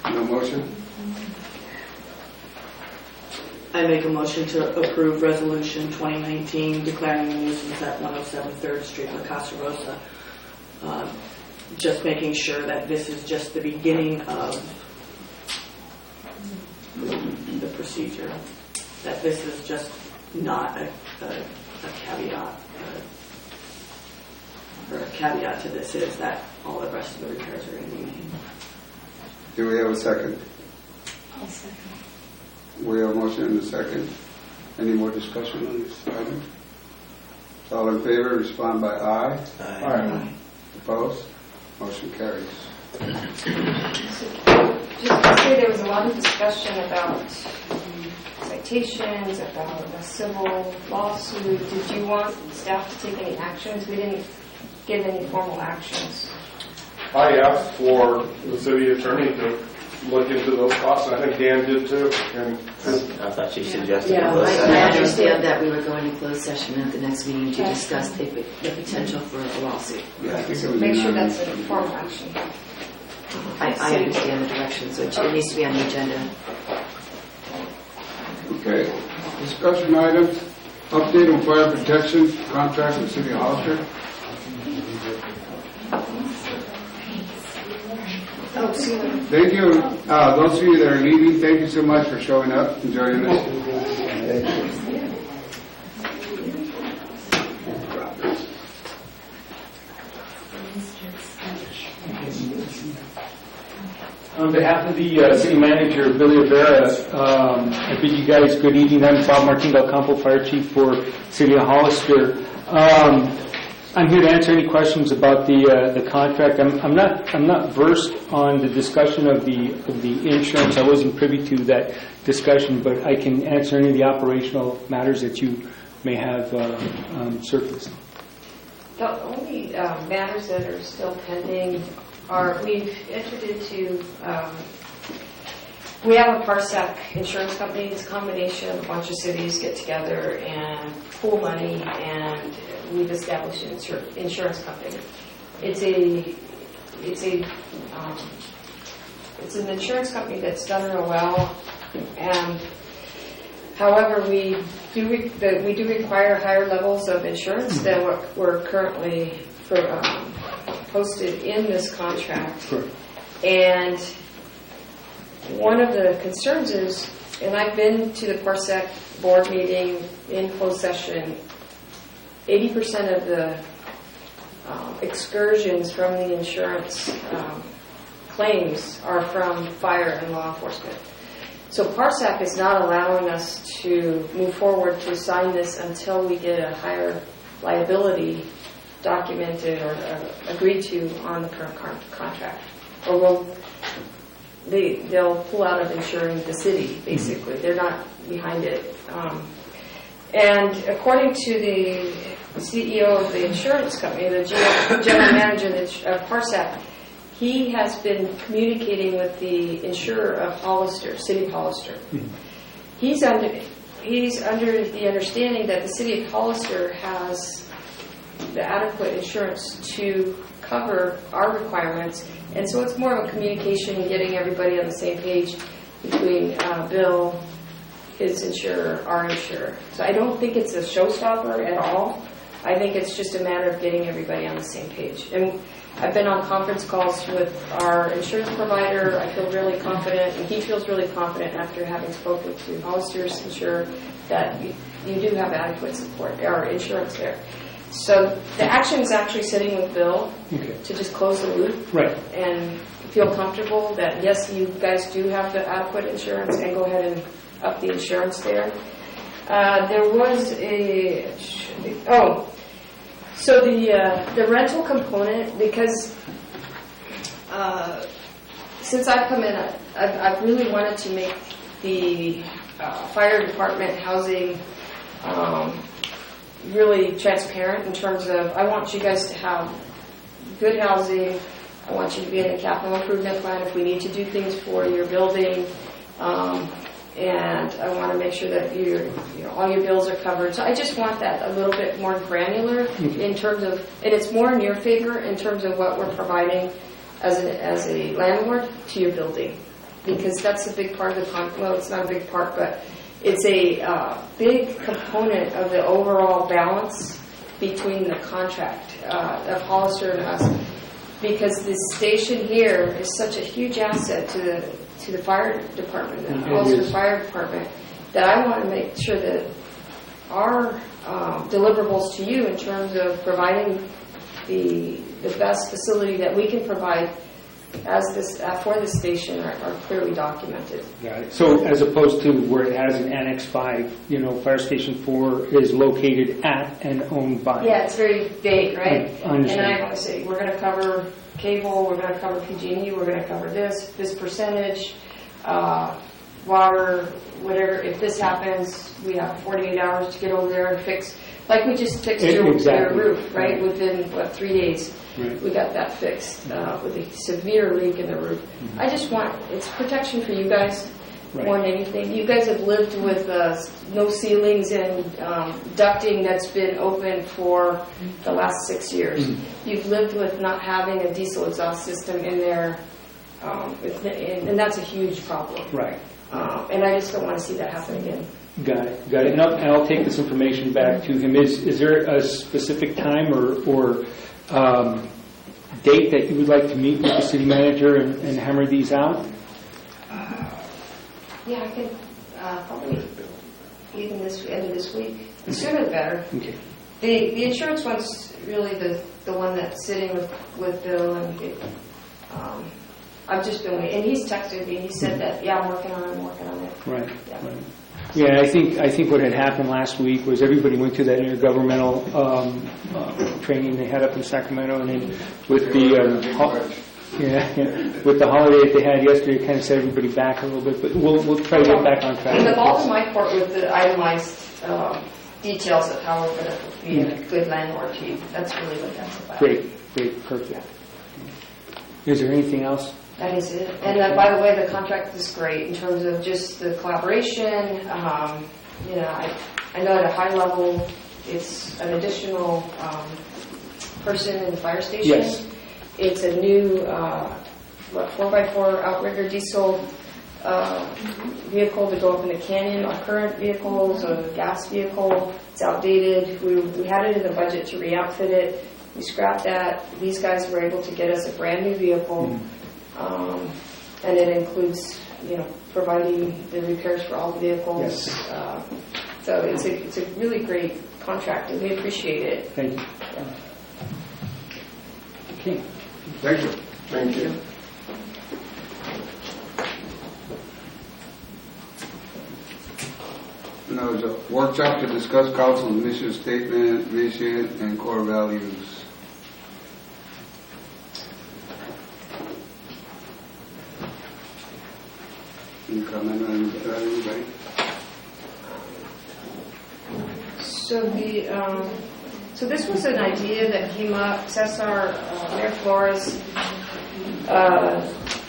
No motion? I make a motion to approve Resolution 2019 declaring a nuisance at 107 3rd Street, La Casa Rosa. Just making sure that this is just the beginning of the procedure, that this is just not a caveat, or a caveat to this is that all the rest of the repairs are going to be made. Do we have a second? I'll second. We have a motion and a second. Any more discussion on this item? All in favor, respond by aye. Aye. Opposed? Motion carries. Just to say, there was a lot of discussion about citations, about a civil lawsuit. Did you want staff to take any actions? We didn't give any formal actions. I asked for the city attorney to look into those costs, and I think Dan did too. And I thought you suggested. Yeah, I understand that we were going to close session at the next meeting to discuss the potential for a lawsuit. Yeah, I think it was Make sure unanimous. that's a formal action. I understand the direction, so it needs to be on the agenda. Okay. Discussion items. Update on fire protection contract with City of Hollister. Thank you. Those of you that are leaving, thank you so much for showing up and joining us. On behalf of the city manager, Billy Rivera, I bid you guys good evening. I'm Bob Martin Del Campo, Fire Chief for City of Hollister. I'm here to answer any questions about the contract. I'm not versed on the discussion of the insurance. I wasn't privy to that discussion, but I can answer any of the operational matters that you may have surfaced. The only matters that are still pending are we've entered into, we have a Parsec insurance company. It's a combination of a bunch of cities get together and pool money, and we've established an insurance company. It's an insurance company that's done real well, and however, we do require higher levels of insurance than what we're currently posted in this contract. Sure. And one of the concerns is, and I've been to the Parsec board meeting in closed session, 80% of the excursions from the insurance claims are from fire and law enforcement. So Parsec is not allowing us to move forward to sign this until we get a higher liability documented or agreed to on the current contract. Or they'll pull out of insuring the city, basically. They're not behind it. And according to the CEO of the insurance company, the general manager of Parsec, he has been communicating with the insurer of Hollister, City of Hollister. Mm-hmm. He's under the understanding that the City of Hollister has the adequate insurance to cover our requirements, and so it's more of a communication and getting everybody on the same page between Bill, his insurer, our insurer. So I don't think it's a showstopper at all. I think it's just a matter of getting everybody on the same page. And I've been on conference calls with our insurance provider. I feel really confident, and he feels really confident after having spoken to Hollister's insurer that you do have adequate support, or insurance there. So the action is actually sitting with Bill to just close the loop and feel comfortable that, yes, you guys do have the adequate insurance, and go ahead and up the insurance there. There was so the rental component, because since I've come in, I've really wanted to make the fire department housing really transparent in terms of, I want you guys to have good housing. I want you to be in a capital improvement plan if we need to do things for your building. And I want to make sure that all your bills are covered. So I just want that a little bit more granular in terms of, and it's more in your favor in terms of what we're providing as a landlord to your building, because that's a big part of the well, it's not a big part, but It's a big component of the overall balance between the contract of Hollister and us, because this station here is such a huge asset to the fire department, the Hollister Fire Department, that I want to make sure that our deliverables to you in terms of providing the best facility that we can provide as this for this station are clearly documented. Got it. So as opposed to where it has an Annex 5, Fire Station 4 is located at and owned by. Yeah, it's very vague, right? I understand. And I want to say, we're going to cover cable, we're going to cover PG&E, we're going to cover this percentage, water, whatever. If this happens, we have 48 hours to get over there and fix. Like we just fixed your roof, right? Within, 3 days. Right. We got that fixed with a severe leak in the roof. Mm-hmm. I just want, it's protection for you guys more than anything. You guys have lived with no ceilings and ducting that's been open for the last 6 years. Mm-hmm. You've lived with not having a diesel exhaust system in there, and that's a huge problem. Right. And I just don't want to see that happen again. Got it. And I'll take this information back to him. Is there a specific time or date that you would like to meet with the city manager and hammer these out? Yeah, I can probably even end of this week. The sooner the better. Okay. The insurance one's really the one that's sitting with Bill, and I've just been waiting. And he's texted me. He said that, yeah, I'm working on it. Right. Yeah. Right. Yeah, I think what had happened last week was everybody went to that intergovernmental training they had up in Sacramento, and then with with the holiday that they had yesterday, it kind of set everybody back a little bit. But we'll try to get back on track. And the ball's in my court with the itemized details of how we're going to be a good landlord to you. That's really what that's about. Great, perfect. Is there anything else? That is it. And by the way, the contract is great in terms of just the collaboration. I know at a high level, it's an additional person in the fire station. Yes. It's a new 4x4 outrigger diesel vehicle to go up in the canyon. Our current vehicle is a gas vehicle. It's outdated. We had it in the budget to re-outfit it. We scrapped that. These guys were able to get us a brand new vehicle. And it includes, providing the repairs for all the vehicles. Yes. So it's a really great contract, and we appreciate it. Thank you. Okay. Thank you. Thank you. Now, it's a workshop to discuss council's mission statement, vision, and core values. Any comment on that, anybody? So this was an idea that came up. Cesar, Mayor Flores,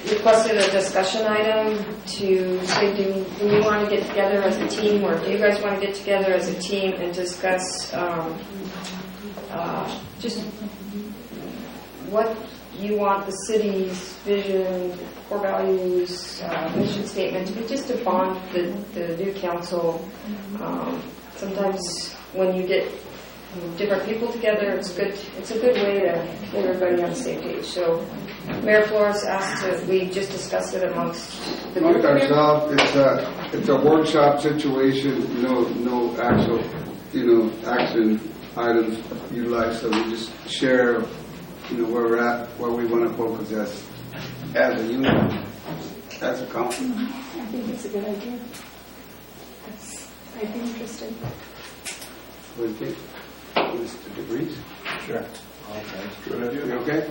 requested a discussion item to say, do we want to get together as a team, or do you guys want to get together as a team and discuss just what you want the city's vision, core values, mission statement to be, just to bond the new council. Sometimes when you get different people together, it's a good way to get everybody on the same page. So Mayor Flores asked we just discuss it amongst the group. It's a workshop situation, no actual, action items utilized, so we just share, where we're at, where we want to focus as a unit, as a council. I think it's a good idea. I'd be interested. What do you think, Mr. DeVries? Sure. Good idea. You okay?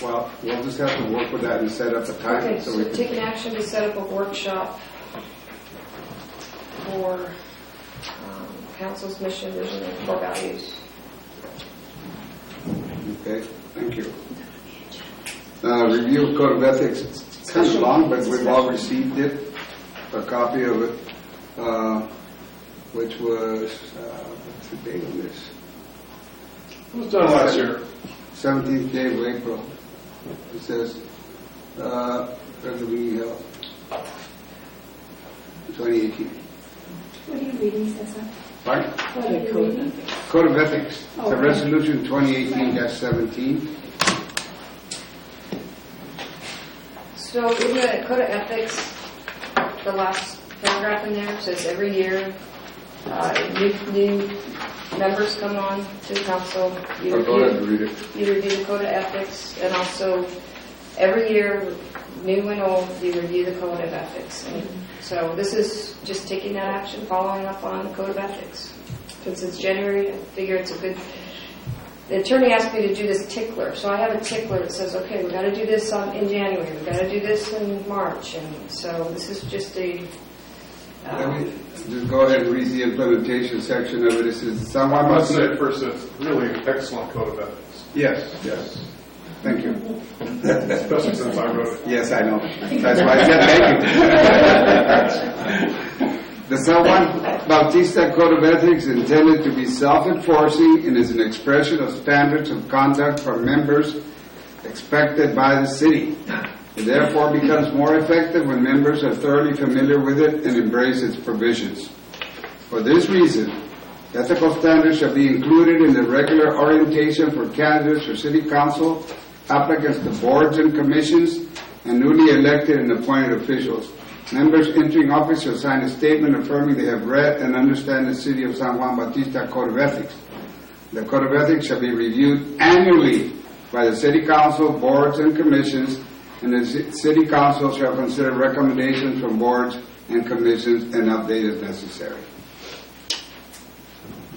Well, we'll just have to work with that and set up a time. Okay, so so we can take an action to set up a workshop for council's mission, vision, and core values. Okay, thank you. Review of Code of Ethics. It's kind of long, but we've all received it, a copy of it, which was, what's the date on this? It was done last year. 17th day of April. It says, where do we, 2018. What are you reading, Cesar? Pardon? What are you reading? Code of Ethics. It's a Okay. resolution 2018-17. So in the Code of Ethics, the last paragraph in there says every year, new members come on to the council. I'll go ahead and read it. You review the Code of Ethics, and also every year, new and old, you review the Code of Ethics. And so this is just taking that action, following up on the Code of Ethics. Since it's January, I figure it's a good... The attorney asked me to do this tickler, so I have a tickler that says, okay, we got to do this in January, we got to do this in March, and so this is just a... Let me just go ahead and read the implementation section of it. This is I must say first, it's really an excellent code of ethics. Yes, yes. Thank you. Especially since I wrote it. Yes, I know. That's why I said thank you. The San Juan Bautista Code of Ethics is intended to be self-enforcing and is an expression of standards of conduct for members expected by the city. It therefore becomes more effective when members are thoroughly familiar with it and embrace its provisions. For this reason, ethical standards shall be included in the regular orientation for candidates for city council, applicants to boards and commissions, and newly elected and appointed officials. Members entering office shall sign a statement affirming they have read and understand the City of San Juan Bautista Code of Ethics. The Code of Ethics shall be reviewed annually by the City Council, boards, and commissions, and the City Council shall consider recommendations from boards and commissions and update as necessary.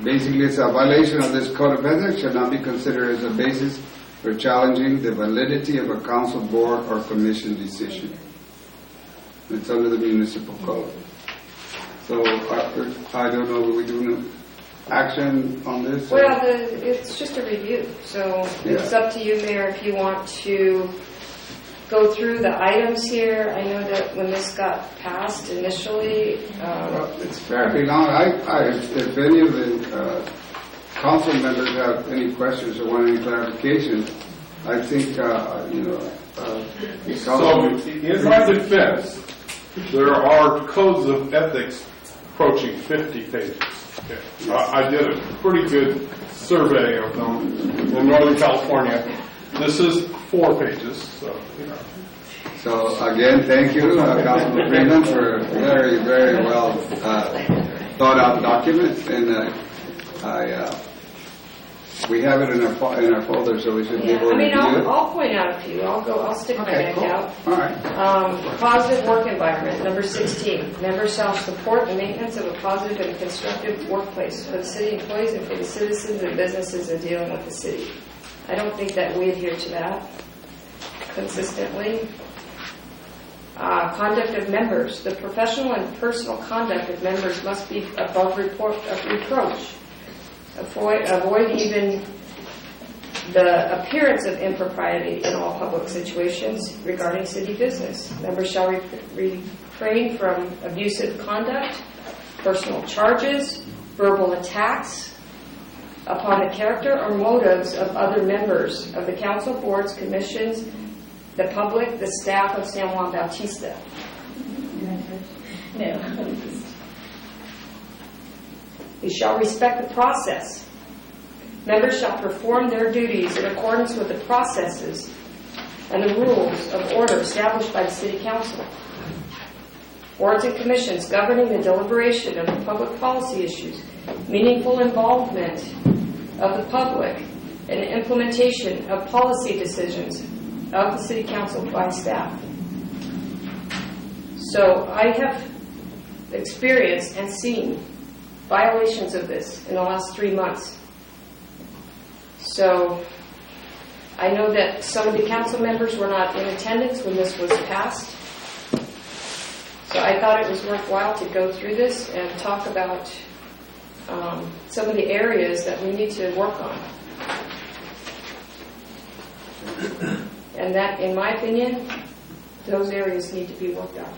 Basically, it's a violation of this Code of Ethics shall not be considered as a basis for challenging the validity of a council, board, or commission decision. It's under the municipal code. So I don't know, we do no action on this? Well, it's just a review, so it's up to you, Mayor, if you want to go through the items here. I know that when this got passed initially... Well, it's fairly long. If any of the council members have any questions or want any clarification, I think, So, in my defense, there are codes of ethics approaching 50 pages. Okay. I did a pretty good survey of them in Northern California. This is 4 pages, so, you know. So again, thank you, Councilman Freeman, for a very, very well thought out document, and we have it in our folder, so we should be able to review it. I'll point out a few. I'll stick my neck out. All right. Positive work environment, number 16. Members shall support the maintenance of a positive and constructive workplace for the city employees and for the citizens and businesses that are dealing with the city. I don't think that we adhere to that consistently. Conduct of members. The professional and personal conduct of members must be above reproach. Avoid even the appearance of impropriety in all public situations regarding city business. Members shall refrain from abusive conduct, personal charges, verbal attacks upon the character or motives of other members of the council, boards, commissions, the public, the staff of San Juan Bautista. No. You shall respect the process. Members shall perform their duties in accordance with the processes and the rules of order established by the City Council. Boards and commissions governing the deliberation of the public policy issues, meaningful involvement of the public, and the implementation of policy decisions of the City Council by staff. So I have experienced and seen violations of this in the last 3 months. So I know that some of the council members were not in attendance when this was passed. So I thought it was worthwhile to go through this and talk about some of the areas that we need to work on. And that, in my opinion, those areas need to be worked on.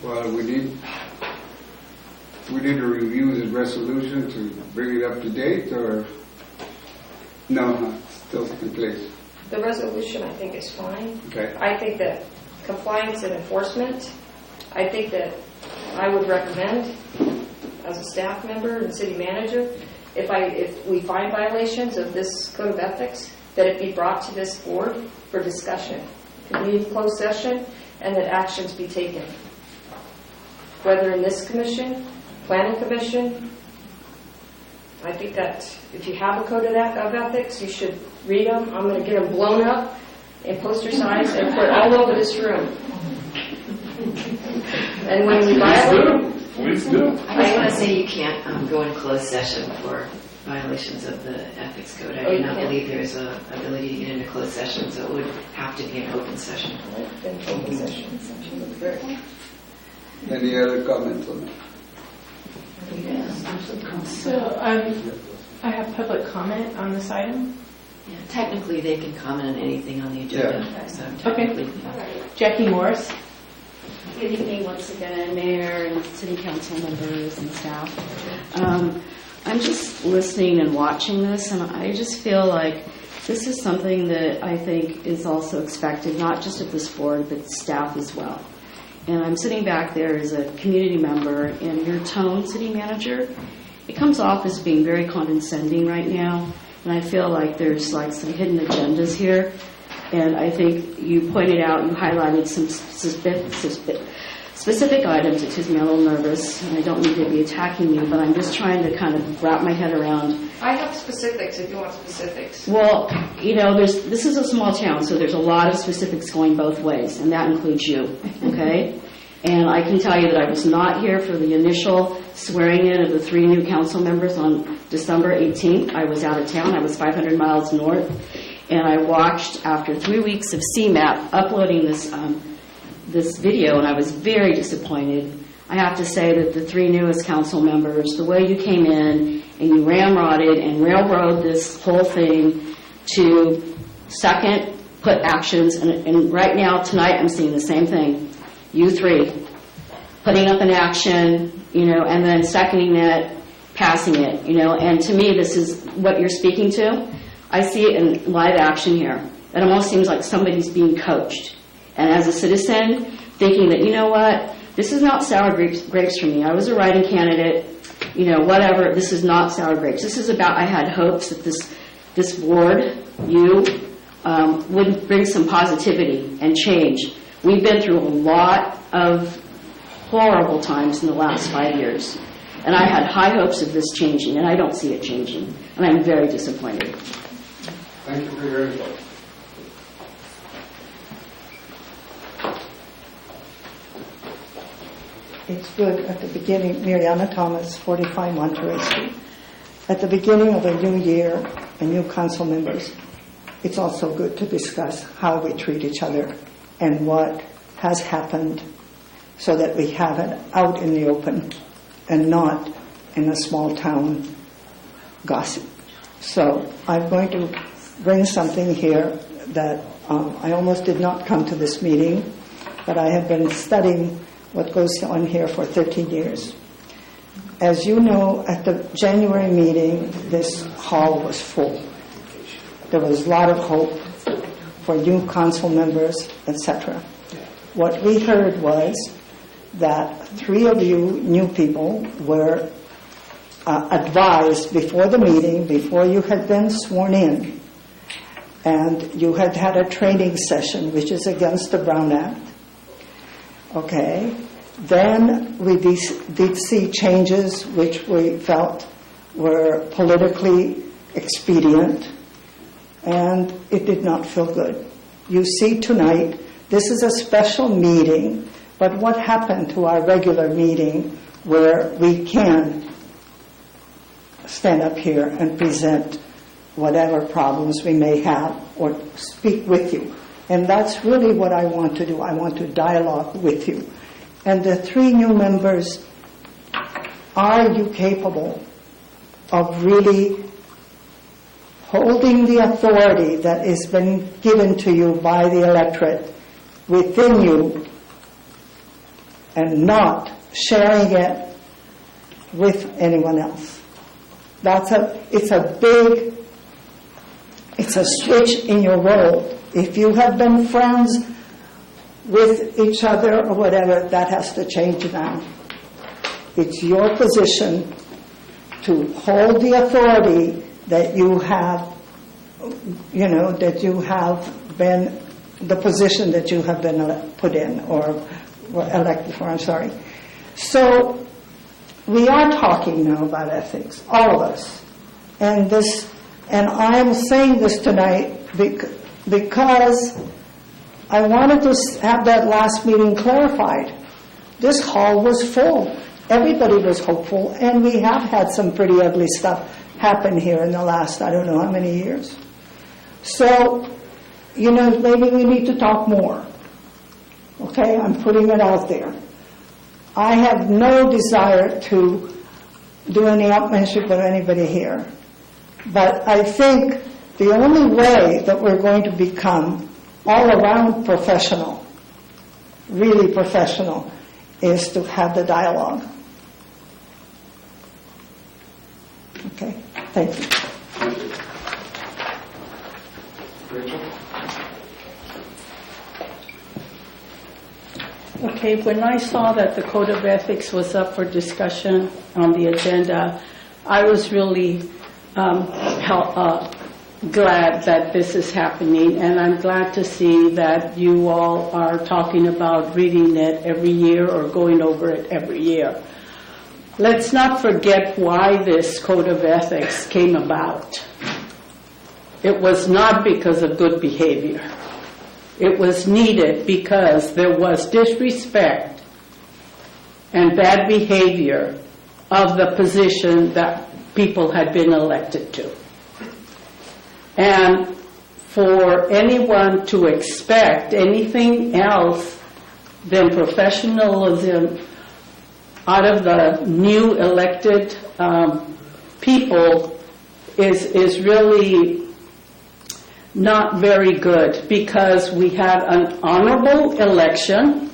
Well, we need to review this resolution to bring it up to date, or no, it's still in place. The resolution, I think, is fine. Okay. I think that compliance and enforcement, I think that I would recommend, as a staff member and city manager, if we find violations of this code of ethics, that it be brought to this board for discussion. It be in closed session, and that actions be taken. Whether in this commission, planning commission, I think that if you have a code of ethics, you should read them. I'm going to get them blown up in poster size and put all over this room. And when we violate them, Please do. I just want to say you can't go in closed session for violations of the ethics code. I do not believe there's an ability to get into closed session, so it would have to be an open session. open session. Any other comments on that? So I have public comment on this item. Yeah, technically, they can comment on anything on the agenda. Yeah. So Okay. technically, Jackie Morris. Good evening once again, Mayor and City Council members and staff. I'm just listening and watching this, and I just feel like this is something that I think is also expected, not just of this board, but staff as well. And I'm sitting back there as a community member, and your tone, City Manager, it comes off as being very condescending right now, and I feel like there's like some hidden agendas here. And I think you pointed out, you highlighted some specific items. Excuse me, I'm a little nervous, and I don't need to be attacking you, but I'm just trying to kind of wrap my head around. I have specifics if you want specifics. Well, you know, this is a small town, so there's a lot of specifics going both ways, and that includes you, okay? And I can tell you that I was not here for the initial swearing in of the 3 new council members on December 18th. I was out of town. I was 500 miles north. And I watched, after 3 weeks of CMAP, uploading this video, and I was very disappointed. I have to say that the 3 newest council members, the way you came in and you ramrodded and railroaded this whole thing to second, put actions, and right now, tonight, I'm seeing the same thing. You 3, putting up an action, you know, and then seconding it, passing it, you know, and to me, this is what you're speaking to. I see it in live action here. It almost seems like somebody's being coached. And as a citizen, thinking that, you know what, this is not sour grapes for me. I was a write-in candidate, you know, whatever. This is not sour grapes. This is about, I had hopes that this board, you, would bring some positivity and change. We've been through a lot of horrible times in the last 5 years. And I had high hopes of this changing, and I don't see it changing. And I'm very disappointed. Thank you for your input. It's good at the beginning, Mariana Thomas, 45 Monterey Street. At the beginning of a new year and new council members, it's also good to discuss how we treat each other and what has happened so that we have it out in the open and not in a small town gossip. So I'm going to bring something here that I almost did not come to this meeting, but I have been studying what goes on here for 13 years. As you know, at the January meeting, this hall was full. There was a lot of hope for new council members, etc. What we heard was that 3 of you new people were advised before the meeting, before you had been sworn in, and you had had a training session, which is against the Brown Act. Okay. Then we did see changes which we felt were politically expedient, and it did not feel good. You see tonight, this is a special meeting, but what happened to our regular meeting where we can stand up here and present whatever problems we may have or speak with you? And that's really what I want to do. I want to dialogue with you. And the 3 new members, are you capable of really holding the authority that has been given to you by the electorate within you and not sharing it with anyone else? It's a switch in your role. If you have been friends with each other or whatever, that has to change now. It's your position to hold the authority that you have, that you have been, the position that you have been put in or elected for, I'm sorry. So we are talking now about ethics, all of us. And I am saying this tonight because I wanted to have that last meeting clarified. This hall was full. Everybody was hopeful, and we have had some pretty ugly stuff happen here in the last, I don't know how many years. So, maybe we need to talk more. Okay, I'm putting it out there. I have no desire to do any upmanship of anybody here. But I think the only way that we're going to become all around professional, really professional, is to have the dialogue. Okay, thank you. Rachel? Okay, when I saw that the Code of Ethics was up for discussion on the agenda, I was really glad that this is happening, and I'm glad to see that you all are talking about reading it every year or going over it every year. Let's not forget why this Code of Ethics came about. It was not because of good behavior. It was needed because there was disrespect and bad behavior of the position that people had been elected to. And for anyone to expect anything else than professionalism out of the new elected people is really not very good, because we had an honorable election.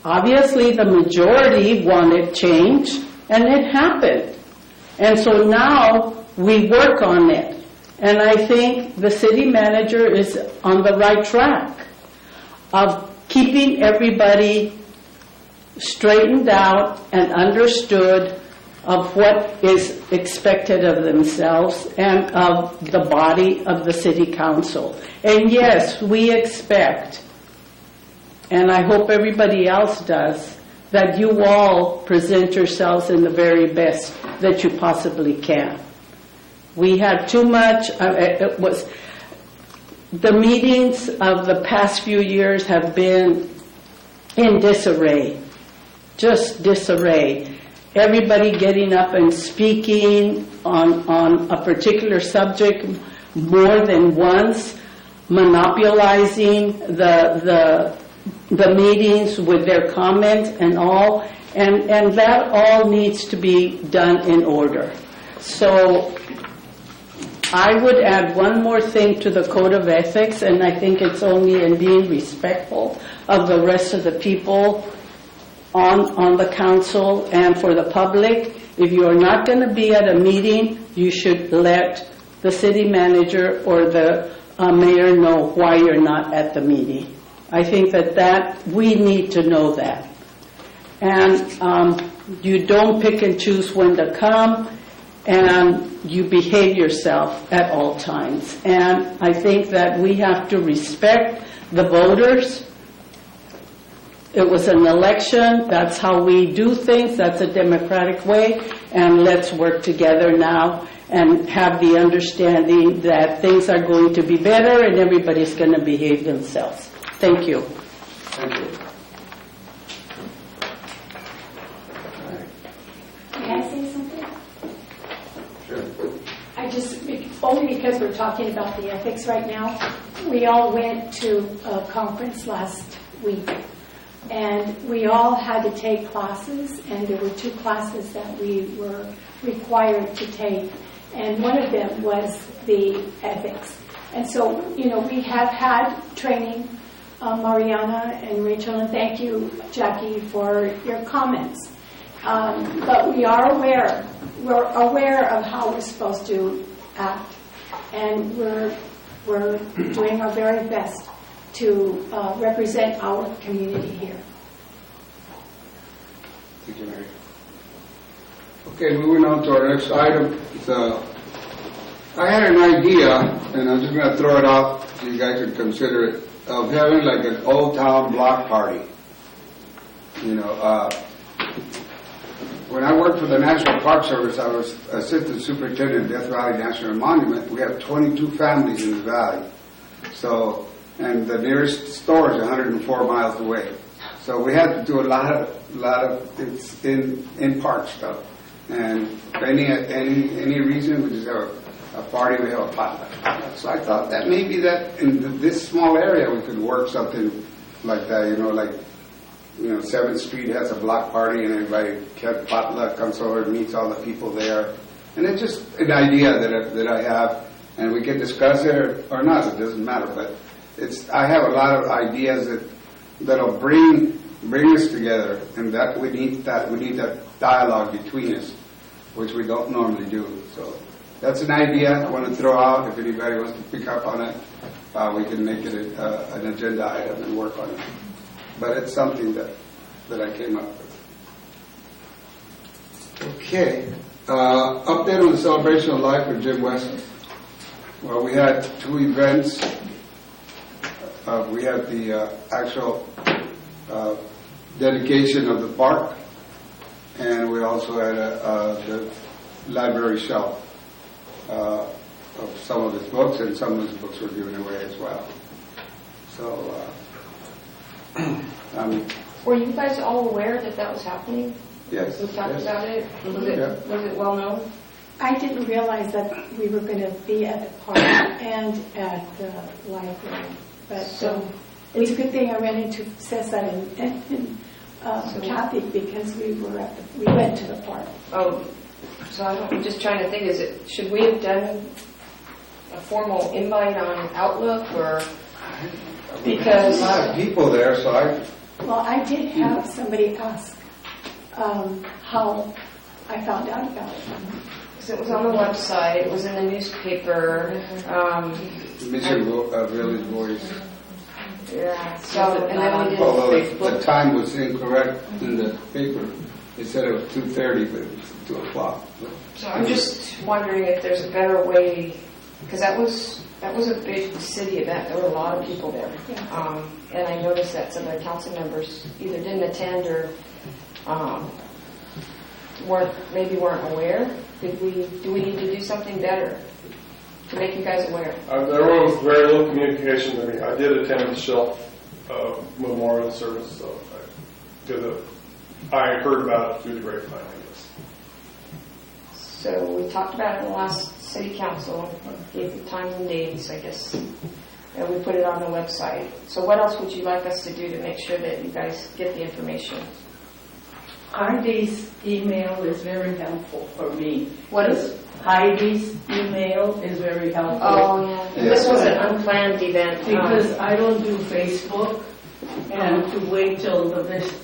Obviously the majority wanted change, and it happened. And so now we work on it. And I think the city manager is on the right track of keeping everybody straightened out and understood of what is expected of themselves and of the body of the city council. And yes, we expect, and I hope everybody else does, that you all present yourselves in the very best that you possibly can. We had too much, the meetings of the past few years have been in disarray, just disarray. Everybody getting up and speaking on a particular subject more than once, monopolizing the meetings with their comments and all, and that all needs to be done in order. So I would add one more thing to the Code of Ethics, and I think it's only in being respectful of the rest of the people on the council and for the public. If you are not going to be at a meeting, you should let the city manager or the mayor know why you're not at the meeting. I think that we need to know that. And you don't pick and choose when to come, and you behave yourself at all times. And I think that we have to respect the voters. It was an election. That's how we do things. That's a democratic way. And let's work together now and have the understanding that things are going to be better and everybody's going to behave themselves. Thank you. Thank you. May I say something? Sure. Only because we're talking about the ethics right now, we all went to a conference last week, and we all had to take classes, and there were 2 classes that we were required to take, and one of them was the ethics. And so, we have had training, Mariana and Rachel, and thank you, Jackie, for your comments. But we are aware. We're aware of how we're supposed to act, and we're doing our very best to represent our community here. Thank you, Mary. Okay, moving on to our next item. I had an idea, and I'm just going to throw it out so you guys can consider it, of having like an old town block party. You know, when I worked for the National Park Service, I was Assistant Superintendent of Death Valley National Monument. We have 22 families in the valley. So, and the nearest store is 104 miles away. So we had to do a lot of it's in park stuff. And for any reason, we just have a party, we have a potluck. So I thought that maybe that in this small area we could work something like that, you know, like, you know, 7th Street has a block party and everybody potluck comes over and meets all the people there. And it's just an idea that I have, and we can discuss it or not, it doesn't matter, but I have a lot of ideas that'll bring us together, and that we need that dialogue between us, which we don't normally do. So that's an idea I want to throw out. If anybody wants to pick up on it, we can make it an agenda item and work on it. But it's something that I came up with. Okay. Update on the celebration of life with Jim West. Well, we had 2 events. We had the actual dedication of the park, and we also had the library shelf of some of his books, and some of his books were given away as well. So, were you guys all aware that was happening? Yes. We talked about it? Was it well known? I didn't realize that we were going to be at the park and at the library. But it's a good thing I ran into Cesar and Kathy, because we went to the park. Oh, so I'm just trying to think, should we have done a formal invite on Outlook, or because... There's a lot of people there, so Well, I did have somebody ask how I found out about it. Because it was on the website, it was in the newspaper. Mission Village Voice. Yeah, so, and then we did Although the time was incorrect in the paper. They said it was 2:30, but it was 2 o'clock. So I'm just wondering if there's a better way, because that was a big city event. There were a lot of people there. And I noticed that some of the council members either didn't attend or weren't aware. Do we need to do something better to make you guys aware? There was very little communication to me. I did attend the Shelf memorial service, so I heard about it through the grapevine, I guess. So we talked about it in the last city council, gave the times and dates, I guess, and we put it on the website. So what else would you like us to do to make sure that you guys get the information? Heidi's email is very helpful for me. What is? Heidi's email is very helpful. Oh, yeah. This was an unplanned event. Because I don't do Facebook, and to wait till the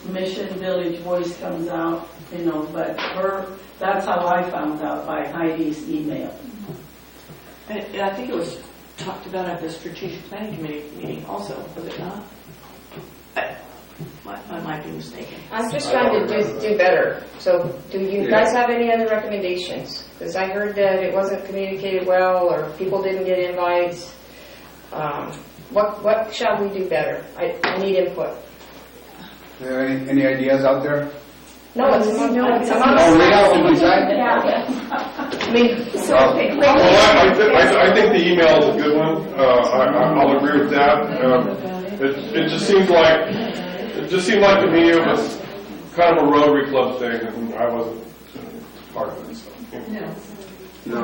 Mission Village Voice comes out, but that's how I found out, by Heidi's email. And I think it was talked about at the Strategic Planning Committee meeting also, was it not? I might be mistaken. I'm just trying to do better. So do you guys have any other recommendations? Because I heard that it wasn't communicated well, or people didn't get invites. What shall we do better? I need input. Any ideas out there? No, it's among us. Oh, we have on the side? Yeah. I mean, I think the email is a good one. I'll agree with that. It just seemed like to me it was kind of a Rotary Club thing, and I wasn't part of it. So. No,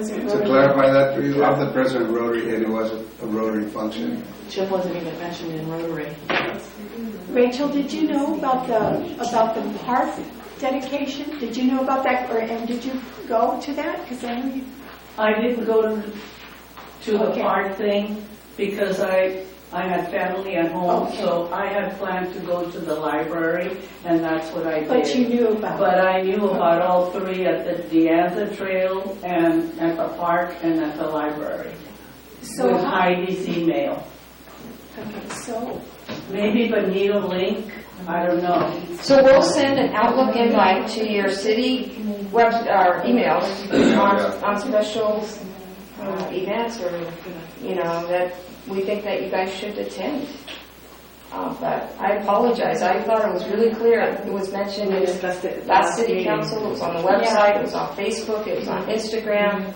to clarify that for you, I'm the president of Rotary, and it wasn't a Rotary function. Jim wasn't even mentioned in Rotary. Rachel, did you know about the park dedication? Did you know about that, and did you go to that? Because I didn't go to the park thing because I had family at home, so I had planned to go to the library, and that's what I did. But you knew about it. But I knew about all three, at the Dianza Trail, and at the park, and at the library. So with Heidi's email. Okay. So, Maybe but need a link, I don't know. So we'll send an Outlook invite to your city web, or emails on special events or, that we think that you guys should attend. But I apologize. I thought it was really clear. It was mentioned in last city council. It was on the website. It was on Facebook. It was on Instagram.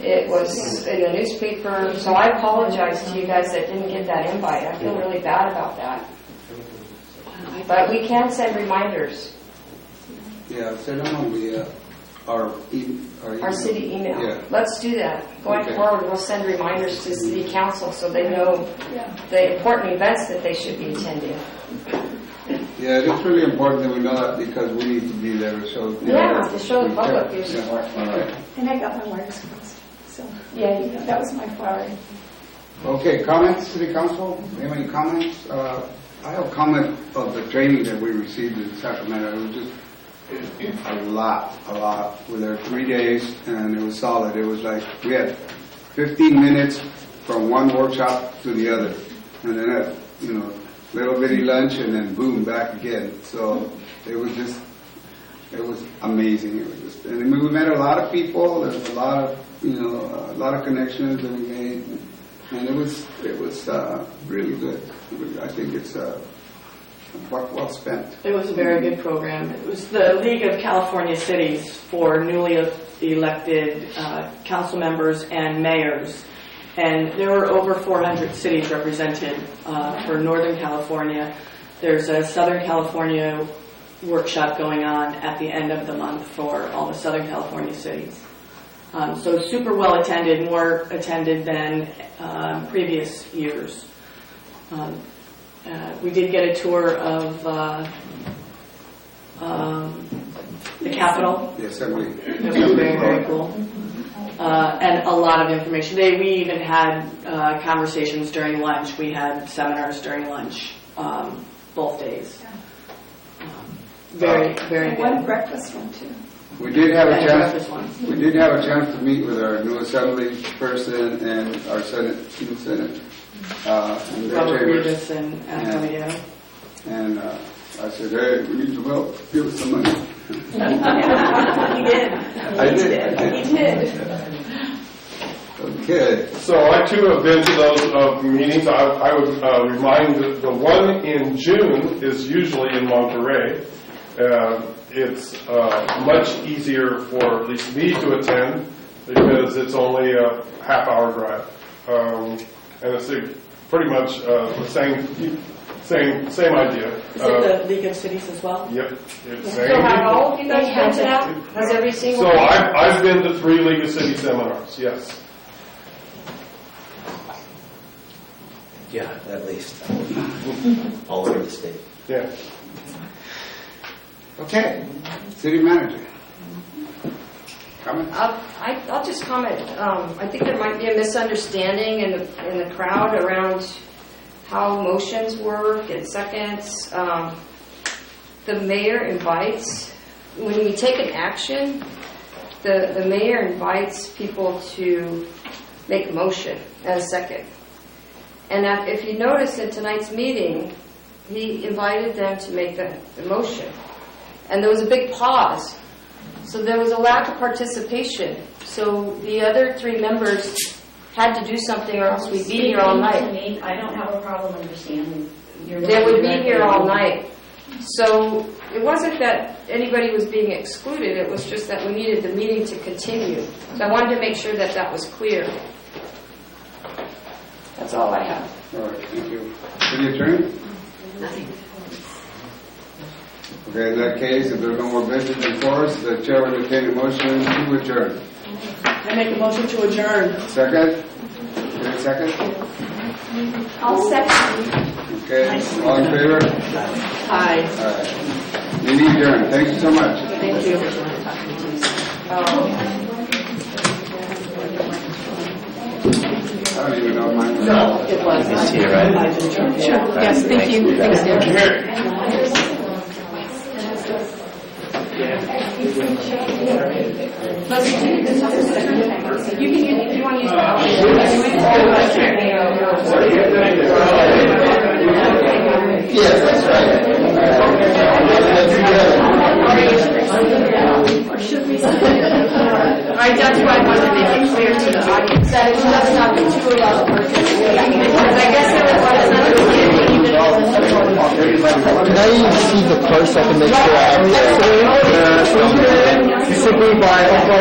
It was in the newspaper. So I apologize to you guys that didn't get that invite. I feel really bad about that. But we can send reminders. Yeah, send them on our City email. Yeah. Let's do that. Going Okay. forward, we'll send reminders to city council so they know the important events that they should be attending. Yeah, it's really important that we know that because we need to be there to show. To show the public your Yeah. support. All right. and I got my wires crossed. So, that was my priority. Okay, comments, City Council? Do you have any comments? I have a comment of the training that we received in Sacramento. It was just a lot. We were there 3 days, and it was solid. It was like we had 15 minutes from one workshop to the other, and then a little bitty lunch, and then boom, back again. So it was amazing. It was just, and we met a lot of people. There was a lot of connections that we made, and it was really good. I think it's well spent. It was a very good program. It was the League of California Cities for newly elected council members and mayors. And there were over 400 cities represented for Northern California. There's a Southern California workshop going on at the end of the month for all the Southern California cities. So super well attended, more attended than previous years. We did get a tour of the Capitol. The Assembly. It was very, very cool. And a lot of information. We even had conversations during lunch. We had seminars during lunch, both days. Very, very good. One breakfast one, too. We did have a chance. We did have a chance to meet with our new Assembly person and our new Senate. And their Robert chambers. Rivas and Antonio. And I said, hey, we need some help. Give us some money. He did. I did. He did. Okay. So I too have been to those meetings. I would remind that the one in June is usually in Monterey. It's much easier for at least me to attend because it's only a half-hour drive. And it's pretty much the same idea. Is it the League of Cities as well? Yep. It's So have all of you guys been to that? Has every single So one? I've been to 3 League of Cities seminars, yes. Yeah, at least. All over the state. Yeah. Okay. City Manager. Comment? I'll just comment. I think there might be a misunderstanding in the crowd around how motions work and seconds. The mayor invites, when we take an action, the mayor invites people to make a motion and a second. And if you notice in tonight's meeting, he invited them to make the motion. And there was a big pause. So there was a lack of participation. So the other 3 members had to do something or else we'd be here all night. I don't have a problem understanding. They would be here all night. So it wasn't that anybody was being excluded, it was just that we needed the meeting to continue. So I wanted to make sure that that was clear. That's all I have. All right, thank you. City Attorney? Nothing. Okay, in that case, if there's no more business before us, the chair will entertain a motion to adjourn. I make a motion to adjourn. Second? Okay, second? I'll second. Okay, all in favor? Aye. All right. Meeting adjourned. Thank you so much. Thank you. I don't even know mine. No, it was. It's here, right? Sure. Yes, thank you. Thanks, Derek. You can use, if you want to use that. Or should we say? That's why I wanted to make it clear to the audience that it's just not the two of us participating, because I guess there was misunderstanding even. Can I see the card so I can make sure I have it? Simply by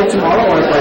tomorrow or by